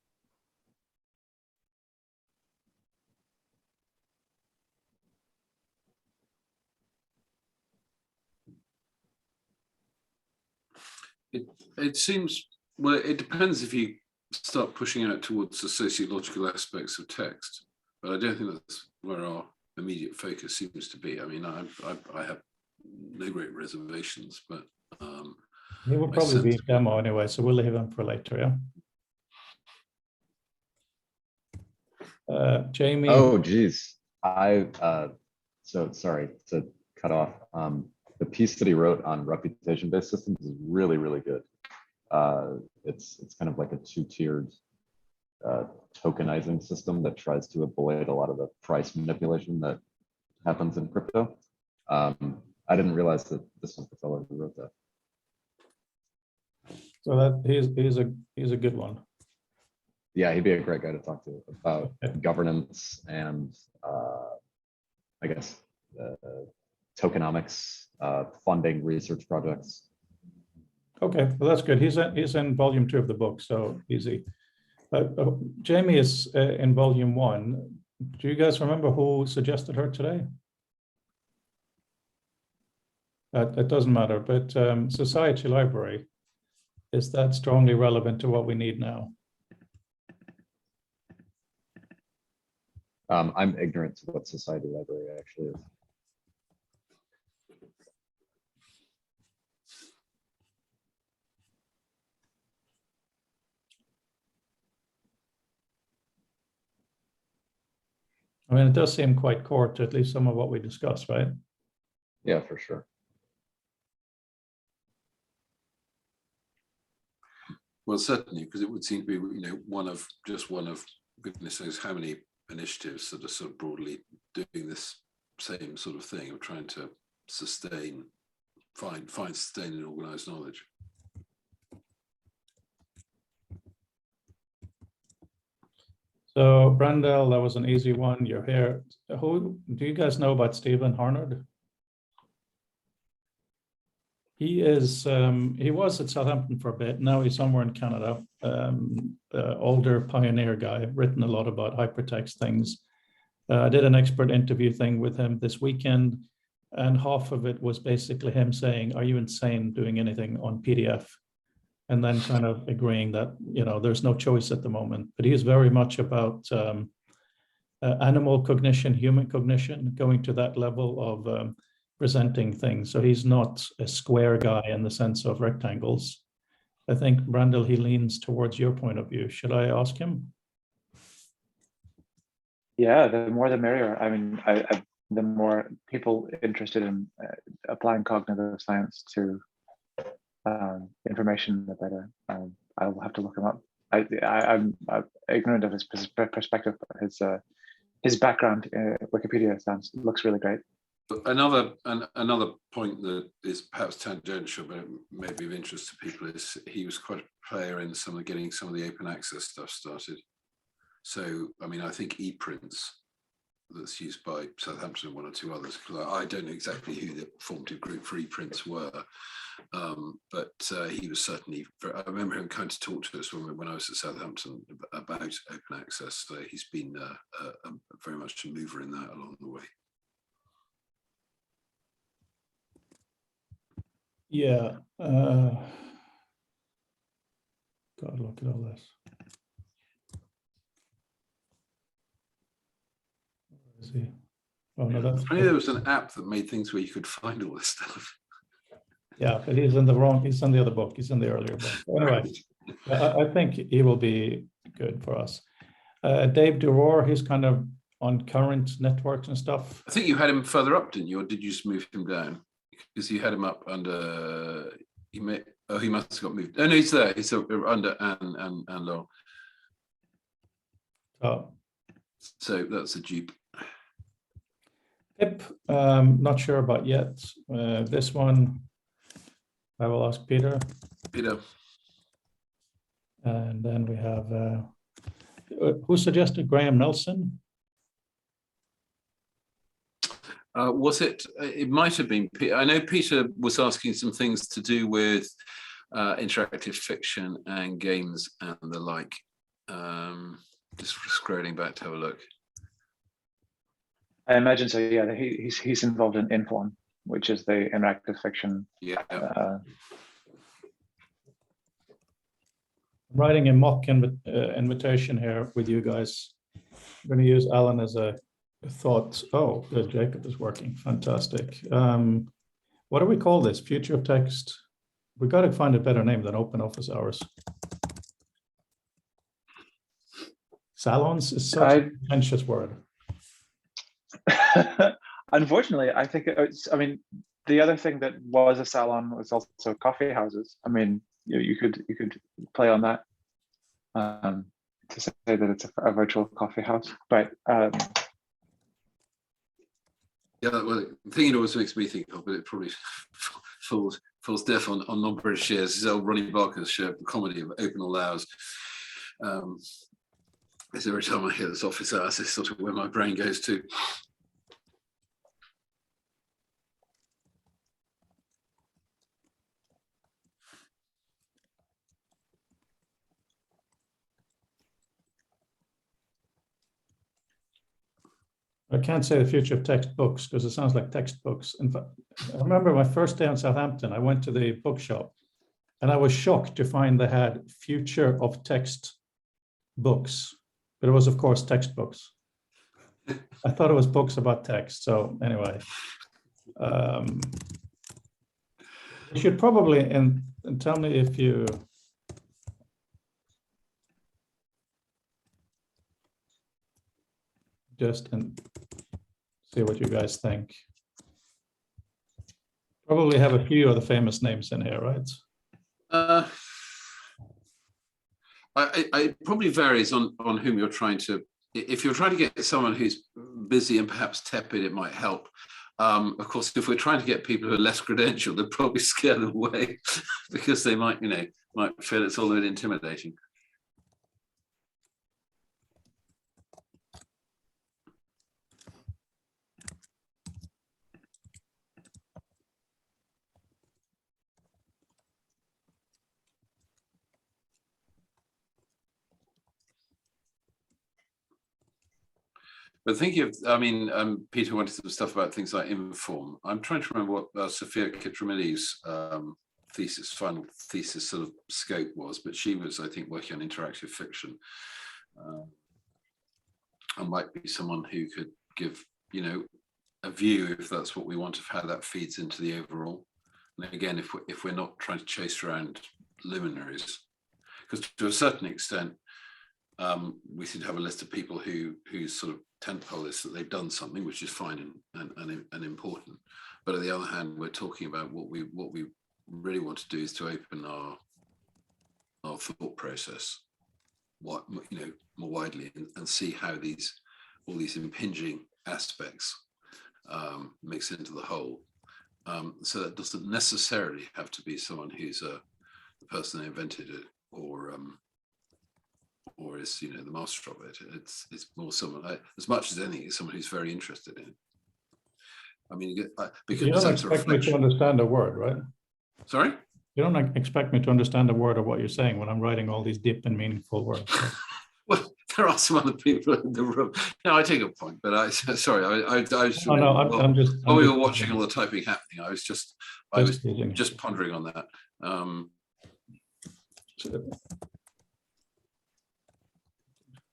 It seems, well, it depends if you start pushing out towards the sociological aspects of text, but I don't think that's where our immediate focus seems to be. I mean, I have no great reservations, but He will probably be demo anyway, so we'll leave him for later, yeah. Jamie. Oh, geez. So sorry to cut off. The piece that he wrote on reputation-based systems is really, really good. It's kind of like a two-tiered tokenizing system that tries to avoid a lot of the price manipulation that happens in crypto. I didn't realize that this was the fellow who wrote that. So that he's a good one. Yeah, he'd be a great guy to talk to about governance and I guess tokenomics, funding research projects. Okay, well, that's good. He's in volume 2 of the book, so easy. Jamie is in volume 1. Do you guys remember who suggested her today? It doesn't matter, but Society Library, is that strongly relevant to what we need now? I'm ignorant to what Society Library actually is. I mean, it does seem quite core to at least some of what we discussed, right? Yeah, for sure. well, certainly, because it would seem to be, one of goodness knows how many initiatives that are sort of broadly doing this same sort of thing of trying to find sustain and organized knowledge. So Brandel, that was an easy one. You're here. Who do you guys know about Stephen Harnard? He was at Southampton for a bit. Now he's somewhere in Canada. Older pioneer guy, written a lot about hypertext things. I did an expert interview thing with him this weekend, and half of it was basically him saying, "Are you insane doing anything on PDF?" and then kind of agreeing that, there's no choice at the moment. But he is very much about animal cognition, human cognition, going to that level of presenting things. So he's not a square guy in the sense of rectangles. I think, Brandel, he leans towards your point of view. Should I ask him? Yeah, the more the merrier. I mean, the more people interested in applying cognitive science to information, the better. I'll have to look him up. I'm ignorant of his perspective, but his background, Wikipedia looks really great. Another point that is perhaps tangential, but it may be of interest to people, is he was quite a player in getting some of the open access stuff started. So, I mean, I think ePrints that's used by Southampton and one or two others, because I don't know exactly who the formative group for ePrints were, but he was certainly, I remember him coming to talk to us when I was at Southampton about open access. So he's been very much a mover in that along the way. Yeah. God, look at all this. Where is he? Oh, no, that's. Apparently there was an app that made things where you could find all this stuff. Yeah, but he's in the other book. He's in the earlier book. Anyway, I think he will be good for us. Dave Duror, he's kind of on current networks and stuff. I think you had him further up, didn't you? Or did you just move him down? Because you had him up under, he must have got moved. Oh no, he's there. He's under Anne Law. Oh. So that's a dupe. Pip, not sure about yet. This one, I will ask Peter. Peter. And then we have, who suggested Graham Nelson? Was it? It might have been. I know Peter was asking some things to do with interactive fiction and games and the like. Just scrolling back to have a look. I imagine so. Yeah, he's involved in Inform, which is the interactive fiction. Yeah. I'm writing a mock invitation here with you guys. I'm going to use Alan as a thought. Oh, good. Jacob is working. Fantastic. What do we call this? Future of text. We got to find a better name than open office hours. Salons is such a pretentious word. Unfortunately, I think I mean, the other thing that was a salon was also coffee houses. I mean, you could play on that to say that it's a virtual coffee house, but yeah, well, the thing it always makes me think of, but it probably falls deaf on non-British shares, is old Ronnie Barker's show, comedy of Open All Hours. It's every time I hear this office hours, it's sort of where my brain goes to. I can't say the future of textbooks because it sounds like textbooks. In fact, I remember my first day in Southampton, I went to the bookshop and I was shocked to find they had future of text books, but it was of course textbooks. I thought it was books about text. So anyway, you should probably, and tell me if you, just and see what you guys think. Probably have a few of the famous names in here, right? It probably varies on whom you're trying to. If you're trying to get someone who's busy and perhaps tepid, it might help. Of course, if we're trying to get people who are less credentialed, they'll probably scare them away because they might feel it's all a bit intimidating. But thinking of, I mean, Peter wanted some stuff about things like Inform. I'm trying to remember what Sophia Kitramili's final thesis sort of scope was, but she was, I think, working on interactive fiction. And might be someone who could give, you know, a view, if that's what we want, of how that feeds into the overall. And again, if we're not trying to chase around luminaries, because to a certain extent, we seem to have a list of people whose sort of tentpole is that they've done something, which is fine and important. But on the other hand, we're talking about what we really want to do is to open our thought process, what, you know, more widely, and see how all these impinging aspects mix into the whole. So that doesn't necessarily have to be someone who's the person who invented it, or is, you know, the master of it. It's more someone, as much as anything, it's someone who's very interested in it. I mean, because You don't expect me to understand a word, right? Sorry? You don't expect me to understand a word of what you're saying when I'm writing all these deep and meaningful words. Well, there are some other people in the room. No, I take a point, but I was. Oh, no, I'm just. While we were watching all the typing happening, I was just teasing. just pondering on that.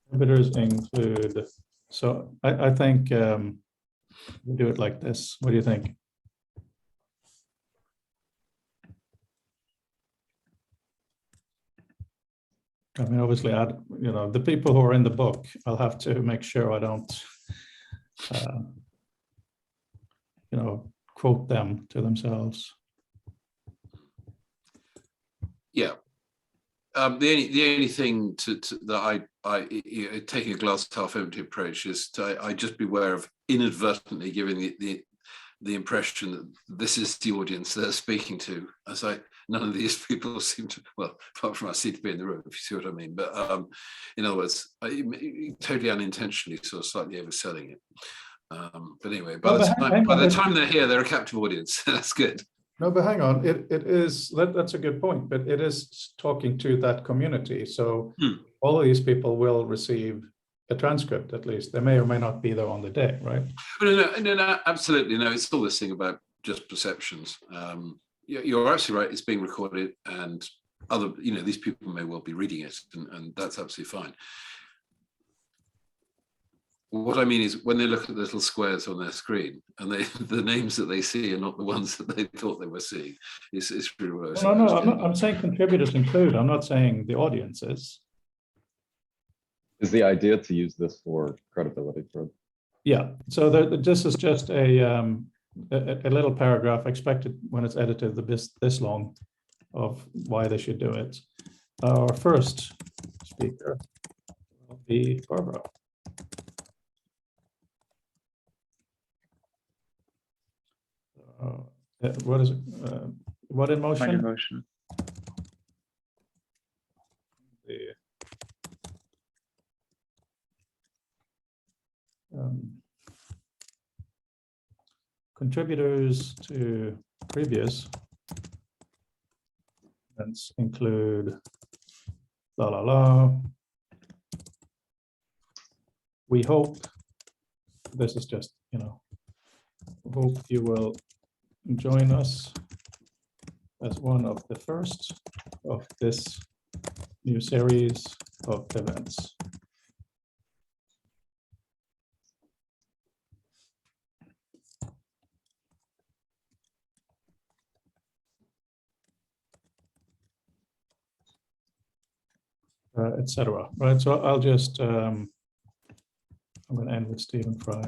Contributors include. So I think we do it like this. What do you think? I mean, obviously, you know, the people who are in the book, I'll have to make sure I don't, you know, quote them to themselves. Yeah. The only thing that I you know, taking a glass half empty approach is I just beware of inadvertently giving the impression that this is the audience they're speaking to, as none of these people seem to, well, apart from us, seem to be in the room, if you see what I mean. But in other words, totally unintentionally sort of slightly overselling it. But anyway, by the time they're here, they're a captive audience. That's good. No, but hang on, it is, that's a good point, but it is talking to that community. So all of these people will receive a transcript, at least. They may or may not be there on the day, right? No, absolutely. No, it's all this thing about just perceptions. You're absolutely right. It's being recorded, and other, you know, these people may well be reading it, and that's absolutely fine. What I mean is, when they look at the little squares on their screen, and the names that they see are not the ones that they thought they were seeing, it's really worse. No, I'm saying contributors include. I'm not saying the audiences. Is the idea to use this for credibility, Fred? Yeah. So this is just a little paragraph expected when it's edited this long of why they should do it. Our first speaker will be Barbara. What is it? What in motion? Mind in motion. Contributors to previous events include We hope, this is just, you know, hope you will join us as one of the first of this new series of events. Etc. Right, so I'll just I'm going to end with Stephen Fry.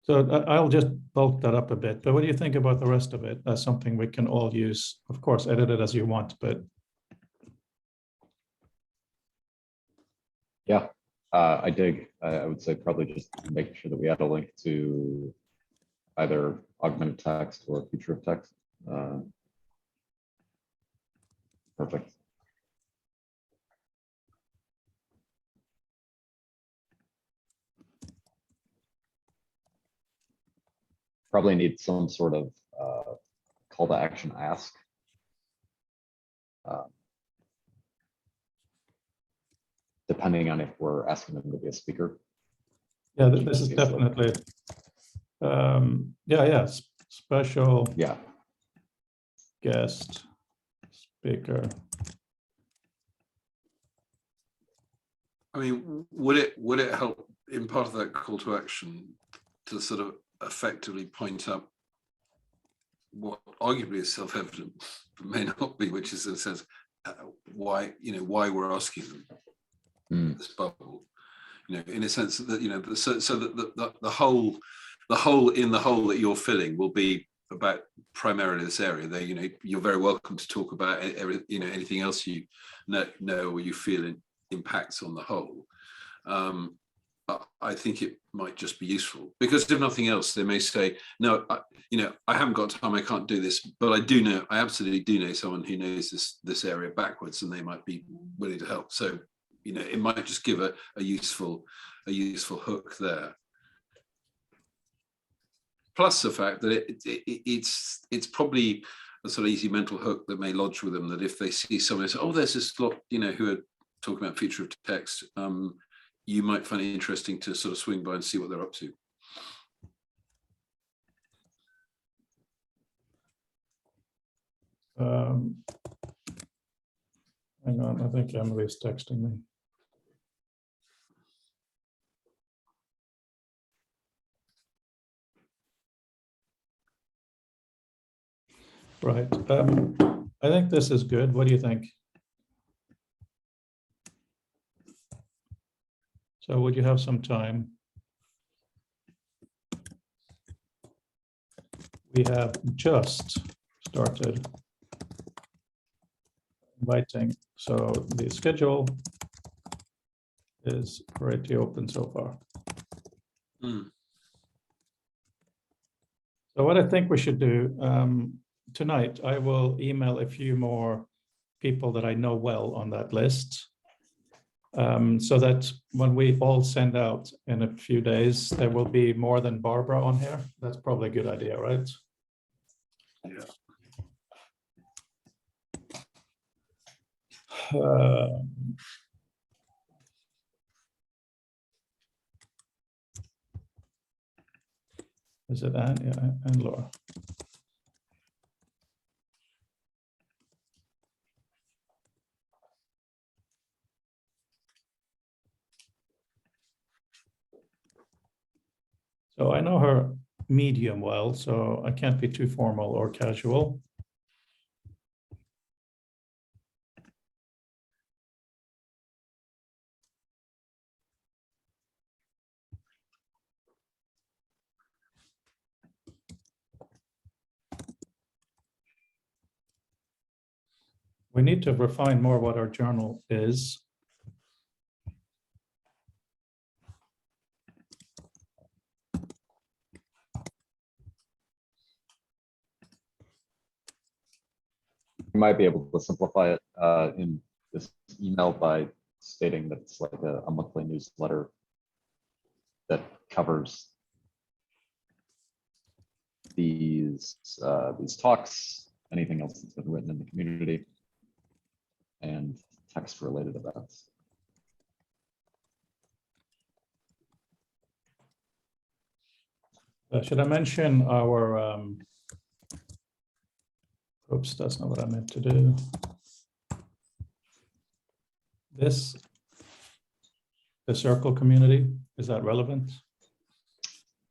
So I'll just bulk that up a bit. But what do you think about the rest of it as something we can all use? Of course, edit it as you want, but yeah, I dig. I would say probably just making sure that we add a link to either augmented text or future of text. Perfect. Probably need some sort of call to action ask. Depending on if we're asking them to be a speaker. Yeah, this is definitely, special. Yeah. guest speaker. I mean, would it help in part of that call to action to sort of effectively point up what arguably is self-evident, but may not be, which is in a sense why we're asking them this bubble, in a sense that so that the hole in the hole that you're filling will be about primarily this area. There, you're very welcome to talk about anything else you know or you feel impacts on the whole. But I think it might just be useful, because if nothing else, they may say, no, I haven't got time, I can't do this, but I absolutely do know someone who knows this area backwards, and they might be willing to help. So, it might just give a useful hook there. Plus the fact that it's probably a sort of easy mental hook that may lodge with them, that if they see someone say, oh, there's this lot, who are talking about future of text, you might find it interesting to sort of swing by and see what they're up to. Hang on, I think Emily's texting me. Right. I think this is good. What do you think? So would you have some time? We have just started inviting, so the schedule is pretty open so far. So what I think we should do tonight, I will email a few more people that I know well on that list, so that when we all send out in a few days, there will be more than Barbara on here. That's probably a good idea, right? Yeah. Is it Anne? Yeah, and Laura. So I know her medium well, so I can't be too formal or casual. We need to refine more what our journal is. You might be able to simplify it in this email by stating that it's like a monthly newsletter that covers these talks, anything else that's been written in the community, and text related events. Should I mention our, oops, that's not what I meant to do. The circle community, is that relevant?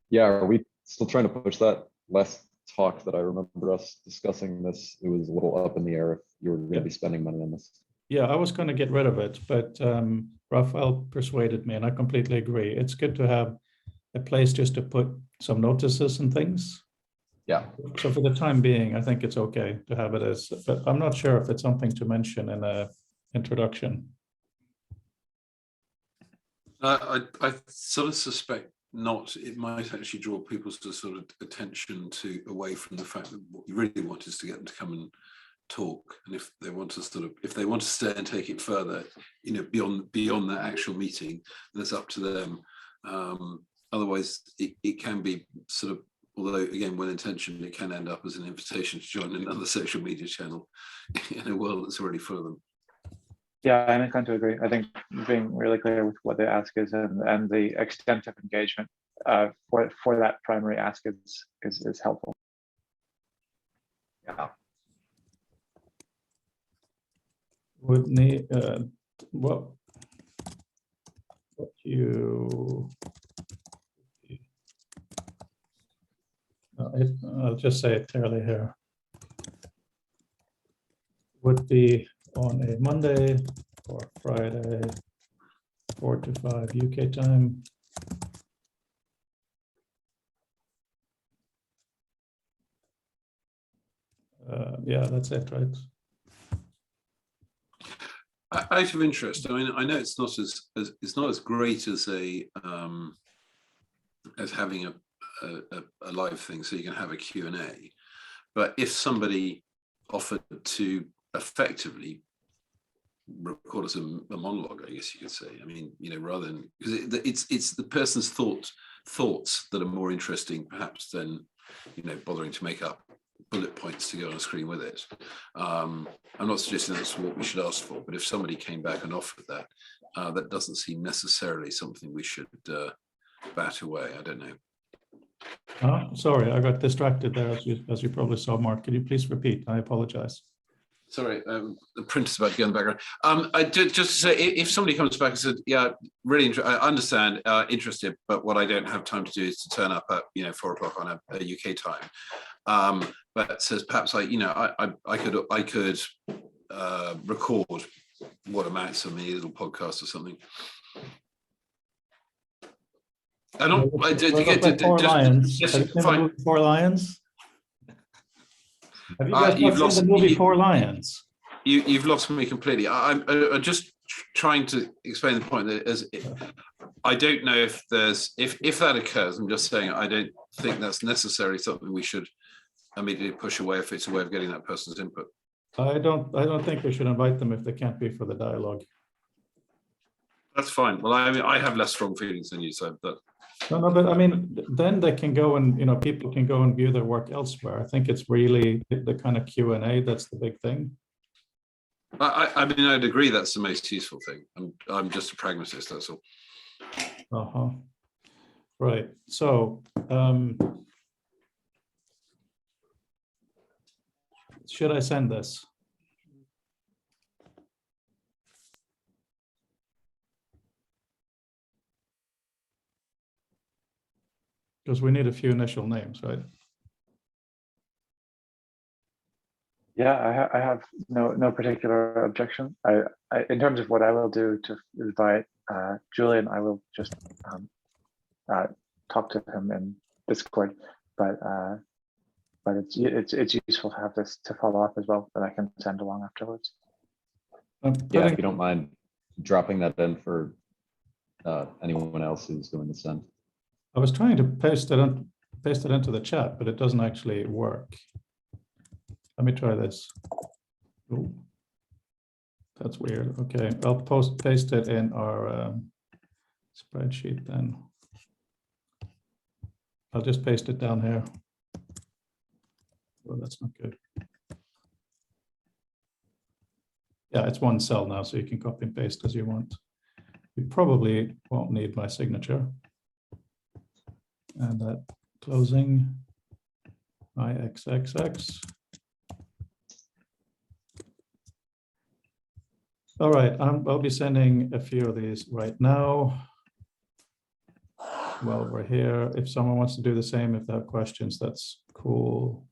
Yeah, are we still trying to push that? Last talk that I remember us discussing this, it was a little up in the air if you were going to be spending money on this. Yeah, I was going to get rid of it, but Raphael persuaded me, and I completely agree. It's good to have a place just to put some notices and things. Yeah. So for the time being, I think it's okay to have it as, but I'm not sure if it's something to mention in a introduction. I sort of suspect not. It might actually draw people's sort of attention away from the fact that what you really want is to get them to come and talk, and if they want to stay and take it further, beyond that actual meeting, that's up to them. Otherwise, it can be sort of, although again well intentioned, it can end up as an invitation to join another social media channel in a world that's already full of them. Yeah, and I kind of agree. I think being really clear with what the ask is and the extent of engagement for that primary ask is helpful. Yeah. would need, what you, I'll just say it clearly here. Would be on a Monday or Friday, 4 to 5 UK time. Yeah, that's it, right? Out of interest, I mean, I know it's not it's not as great as a as having a live thing, so you can have a Q&A. But if somebody offered to effectively record as a monologue, I guess you could say. I mean, you know, rather than, because it's the person's thoughts that are more interesting, perhaps, than, you know, bothering to make up bullet points to go on a screen with it. I'm not suggesting that's what we should ask for, but if somebody came back and offered that, that doesn't seem necessarily something we should bat away. I don't know. Oh, sorry, I got distracted there, as you probably saw, Mark. Could you please repeat? I apologize. Sorry, the printer's about to go in the background. I just to say, if somebody comes back and said, "Yeah, really, I understand, interested, but what I don't have time to do is to turn up at 4 o'clock on a UK time," but says perhaps I could record what amounts to a little podcast or something. I don't. Four Lions. Have you seen the movie Four Lions? Have you guys not seen the movie Four Lions? You've lost me completely. I'm just trying to explain the point that I don't know if that occurs. I'm just saying I don't think that's necessarily something we should immediately push away if it's a way of getting that person's input. I don't think we should invite them if they can't be for the dialogue. That's fine. Well, I mean, I have less strong feelings than you, so that. No, but I mean, then they can go and, people can go and view their work elsewhere. I think it's really the kind of Q&A that's the big thing. I mean, I'd agree that's the most useful thing. I'm just a pragmatist, that's all. Uh-huh. Right. So, should I send this? Because we need a few initial names, right? Yeah, I have no particular objection. I in terms of what I will do to invite Julian, I will just talk to him in Discord, but it's useful to have this to follow up as well that I can send along afterwards. Yeah, if you don't mind dropping that in for anyone else who's going to send. I was trying to paste it into the chat, but it doesn't actually work. Let me try this. Ooh, that's weird. Okay, I'll paste it in our spreadsheet then. I'll just paste it down here. Well, that's not good. Yeah, it's one cell now, so you can copy and paste as you want. You probably won't need my signature. And that closing IXXX. All right, I'll be sending a few of these right now. While we're here, if someone wants to do the same, if they have questions, that's cool.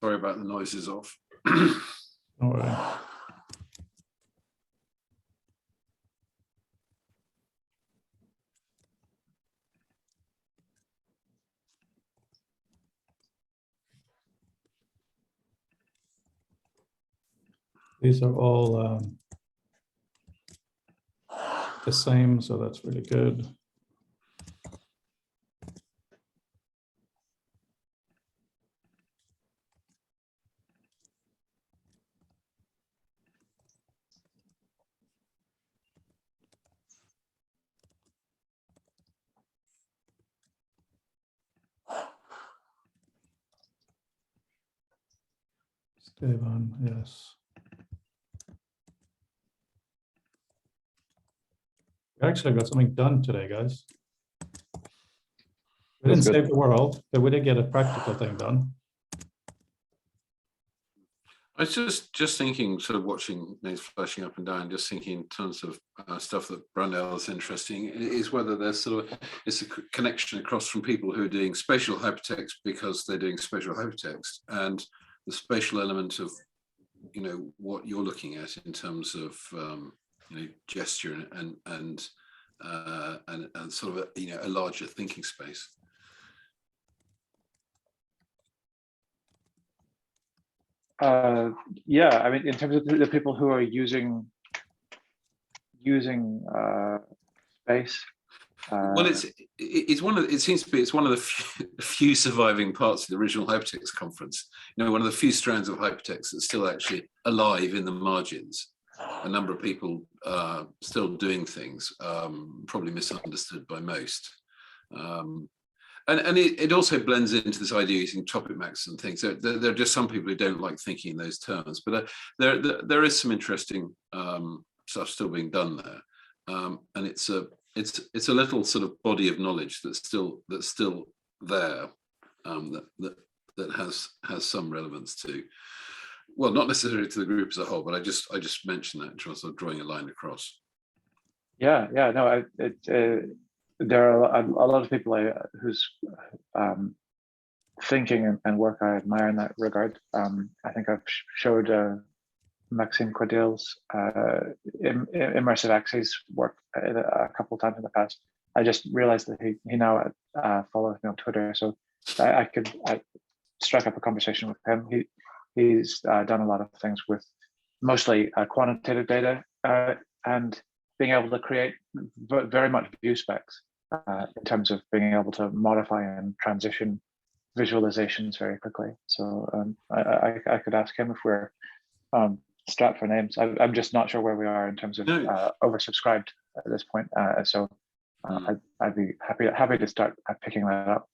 Sorry about the noises off. All right. These are all the same, so that's really good. Save on, yes. We actually got something done today, guys. We didn't That's good. save the world, but we did get a practical thing done. I was just thinking, sort of watching names flashing up and down, just thinking in terms of stuff that Brandel is interesting, is whether there's sort of it's a connection across from people who are doing spatial hypertext because they're doing spatial hypertext, and the spatial element of, you know, what you're looking at in terms of you know, gesture and sort of a, you know, a larger thinking space. Yeah, I mean, in terms of the people who are using space. Well, it's one of, it seems to be, it's one of the few surviving parts of the original hypertext conference. You know, one of the few strands of hypertext that's still actually alive in the margins. A number of people still doing things, probably misunderstood by most. And it also blends into this idea of using topic max and things. There are just some people who don't like thinking in those terms, but there is some interesting stuff still being done there, and it's a little sort of body of knowledge that's still there, that has some relevance to, well, not necessarily to the group as a whole, but I just mentioned that in terms of drawing a line across. Yeah, no, there are a lot of people whose thinking and work I admire in that regard. I think I've showed Maxime Cordille's immersive axes work a couple of times in the past. I just realized that he now follows me on Twitter, so I could strike up a conversation with him. He's done a lot of things with mostly quantitative data and being able to create very much view specs in terms of being able to modify and transition visualizations very quickly. So I could ask him if we're strapped for names. I'm just not sure where we are in terms of oversubscribed at this point. So I'd be happy to start picking that up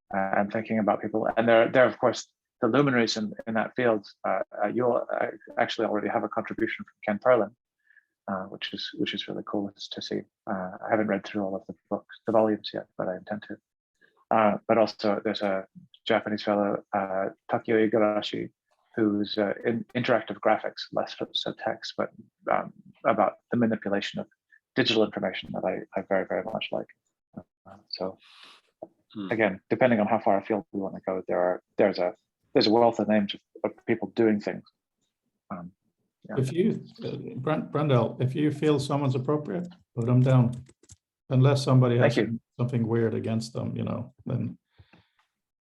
and thinking about people. And there of course, the luminaries in that field. You'll actually already have a contribution from Ken Perlin, which is really cool to see. I haven't read through all of the books, the volumes yet, but I intend to. But also there's a Japanese fellow, Takio Igarashi, who's in interactive graphics, less so text, but about the manipulation of digital information that I very, very much like. So again, depending on how far afield we want to go, there's a wealth of names of people doing things. Yeah. If you, Brandel, if you feel someone's appropriate, put them down. Unless somebody has something weird against them, you know, then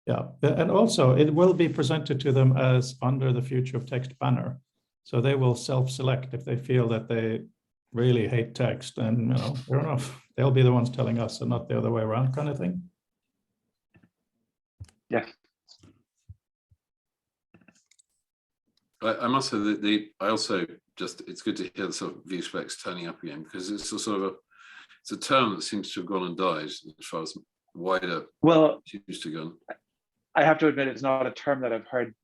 yeah. And also it will be presented to them as under the Future of Text banner. So they will self-select if they feel that they really hate text, and you know, fair enough. They'll be the ones telling us and not the other way around, kind of thing. Yes. I must say that I also just, it's good to hear the sort of view specs turning up again, because it's a sort of it's a term that seems to have gone and died as far as wider used to go. I have to admit, it's not a term that I've heard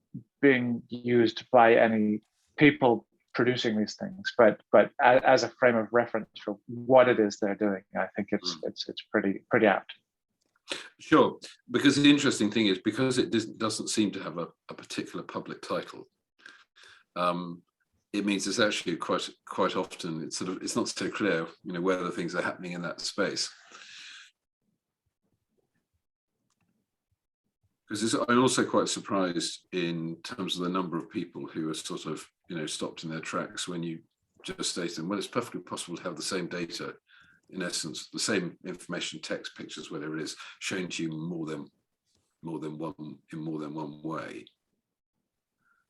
being used by any people producing these things, but as a frame of reference for what it is they're doing, I think it's pretty apt. Sure, because the interesting thing is, because it doesn't seem to have a particular public title, it means it's actually quite often it's not so clear, you know, whether things are happening in that space. Because I'm also quite surprised in terms of the number of people who are sort of, you know, stopped in their tracks when you just say to them, well, it's perfectly possible to have the same data, in essence, the same information, text, pictures, whatever it is, shown to you more than one way.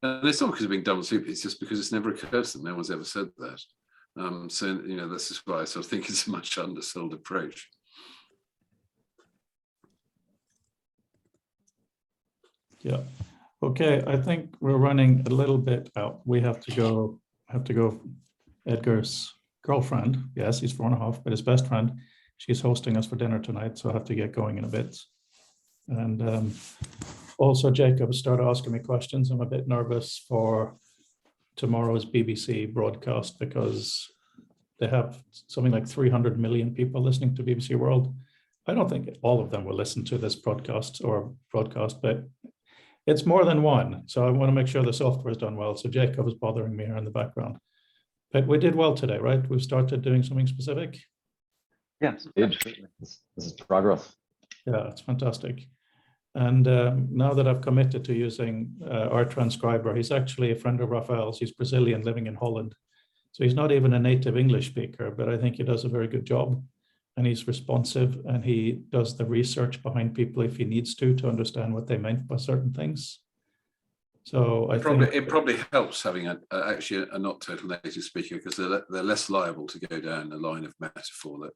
And it's not because of being dumb and stupid, it's just because it's never occurred to them. No one's ever said that. So, you know, this is why I sort of think it's a much undersold approach. Yeah. Okay, I think we're running a little bit out. We have to go. Edgar's girlfriend, yes, he's 4.5, but his best friend, she's hosting us for dinner tonight, so I have to get going in a bit. And also Jacob started asking me questions. I'm a bit nervous for tomorrow's BBC broadcast because they have something like 300 million people listening to BBC World. I don't think all of them will listen to this broadcast, but it's more than one. So I want to make sure the software is done well. So Jacob is bothering me here in the background. But we did well today, right? We've started doing something specific. Yes, this is progress. Yeah, it's fantastic. And now that I've committed to using our transcriber, he's actually a friend of Rafael's. He's Brazilian living in Holland. So he's not even a native English speaker, but I think he does a very good job. And he's responsive, and he does the research behind people if he needs to understand what they meant by certain things. So it probably helps having actually a not total native speaker, because they're less liable to go down a line of metaphor that,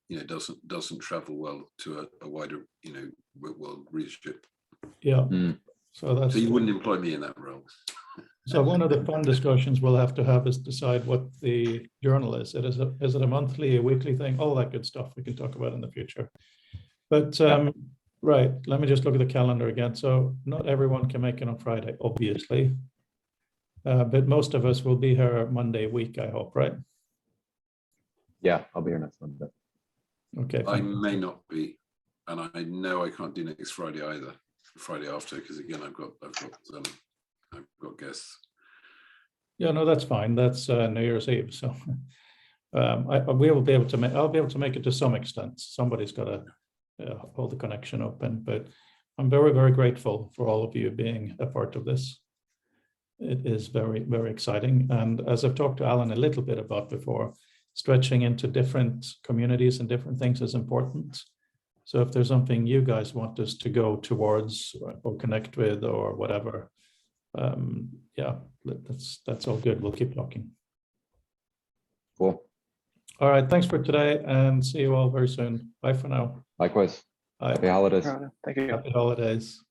you know, doesn't travel well to a wider, you know, world readership. Yeah. So you wouldn't employ me in that role. So one of the fun discussions we'll have to have is decide what the journal is. Is it a monthly, a weekly thing? All that good stuff we can talk about in the future. But right, let me just look at the calendar again. So not everyone can make it on Friday, obviously. But most of us will be here Monday week, I hope, right? Yeah, I'll be here next Monday. Okay. I may not be, and I know I can't do next Friday either. Friday after, because again, I've got guests. Yeah, no, that's fine. That's New Year's Eve. So I'll be able to make it to some extent. Somebody's got to hold the connection open, but I'm very, very grateful for all of you being a part of this. It is very, very exciting. And as I've talked to Alan a little bit about before, stretching into different communities and different things is important. So if there's something you guys want us to go towards or connect with or whatever, yeah, that's all good. We'll keep talking. Cool. All right, thanks for today, and see you all very soon. Bye for now. Likewise. Bye. Happy holidays. Thank you. Happy holidays.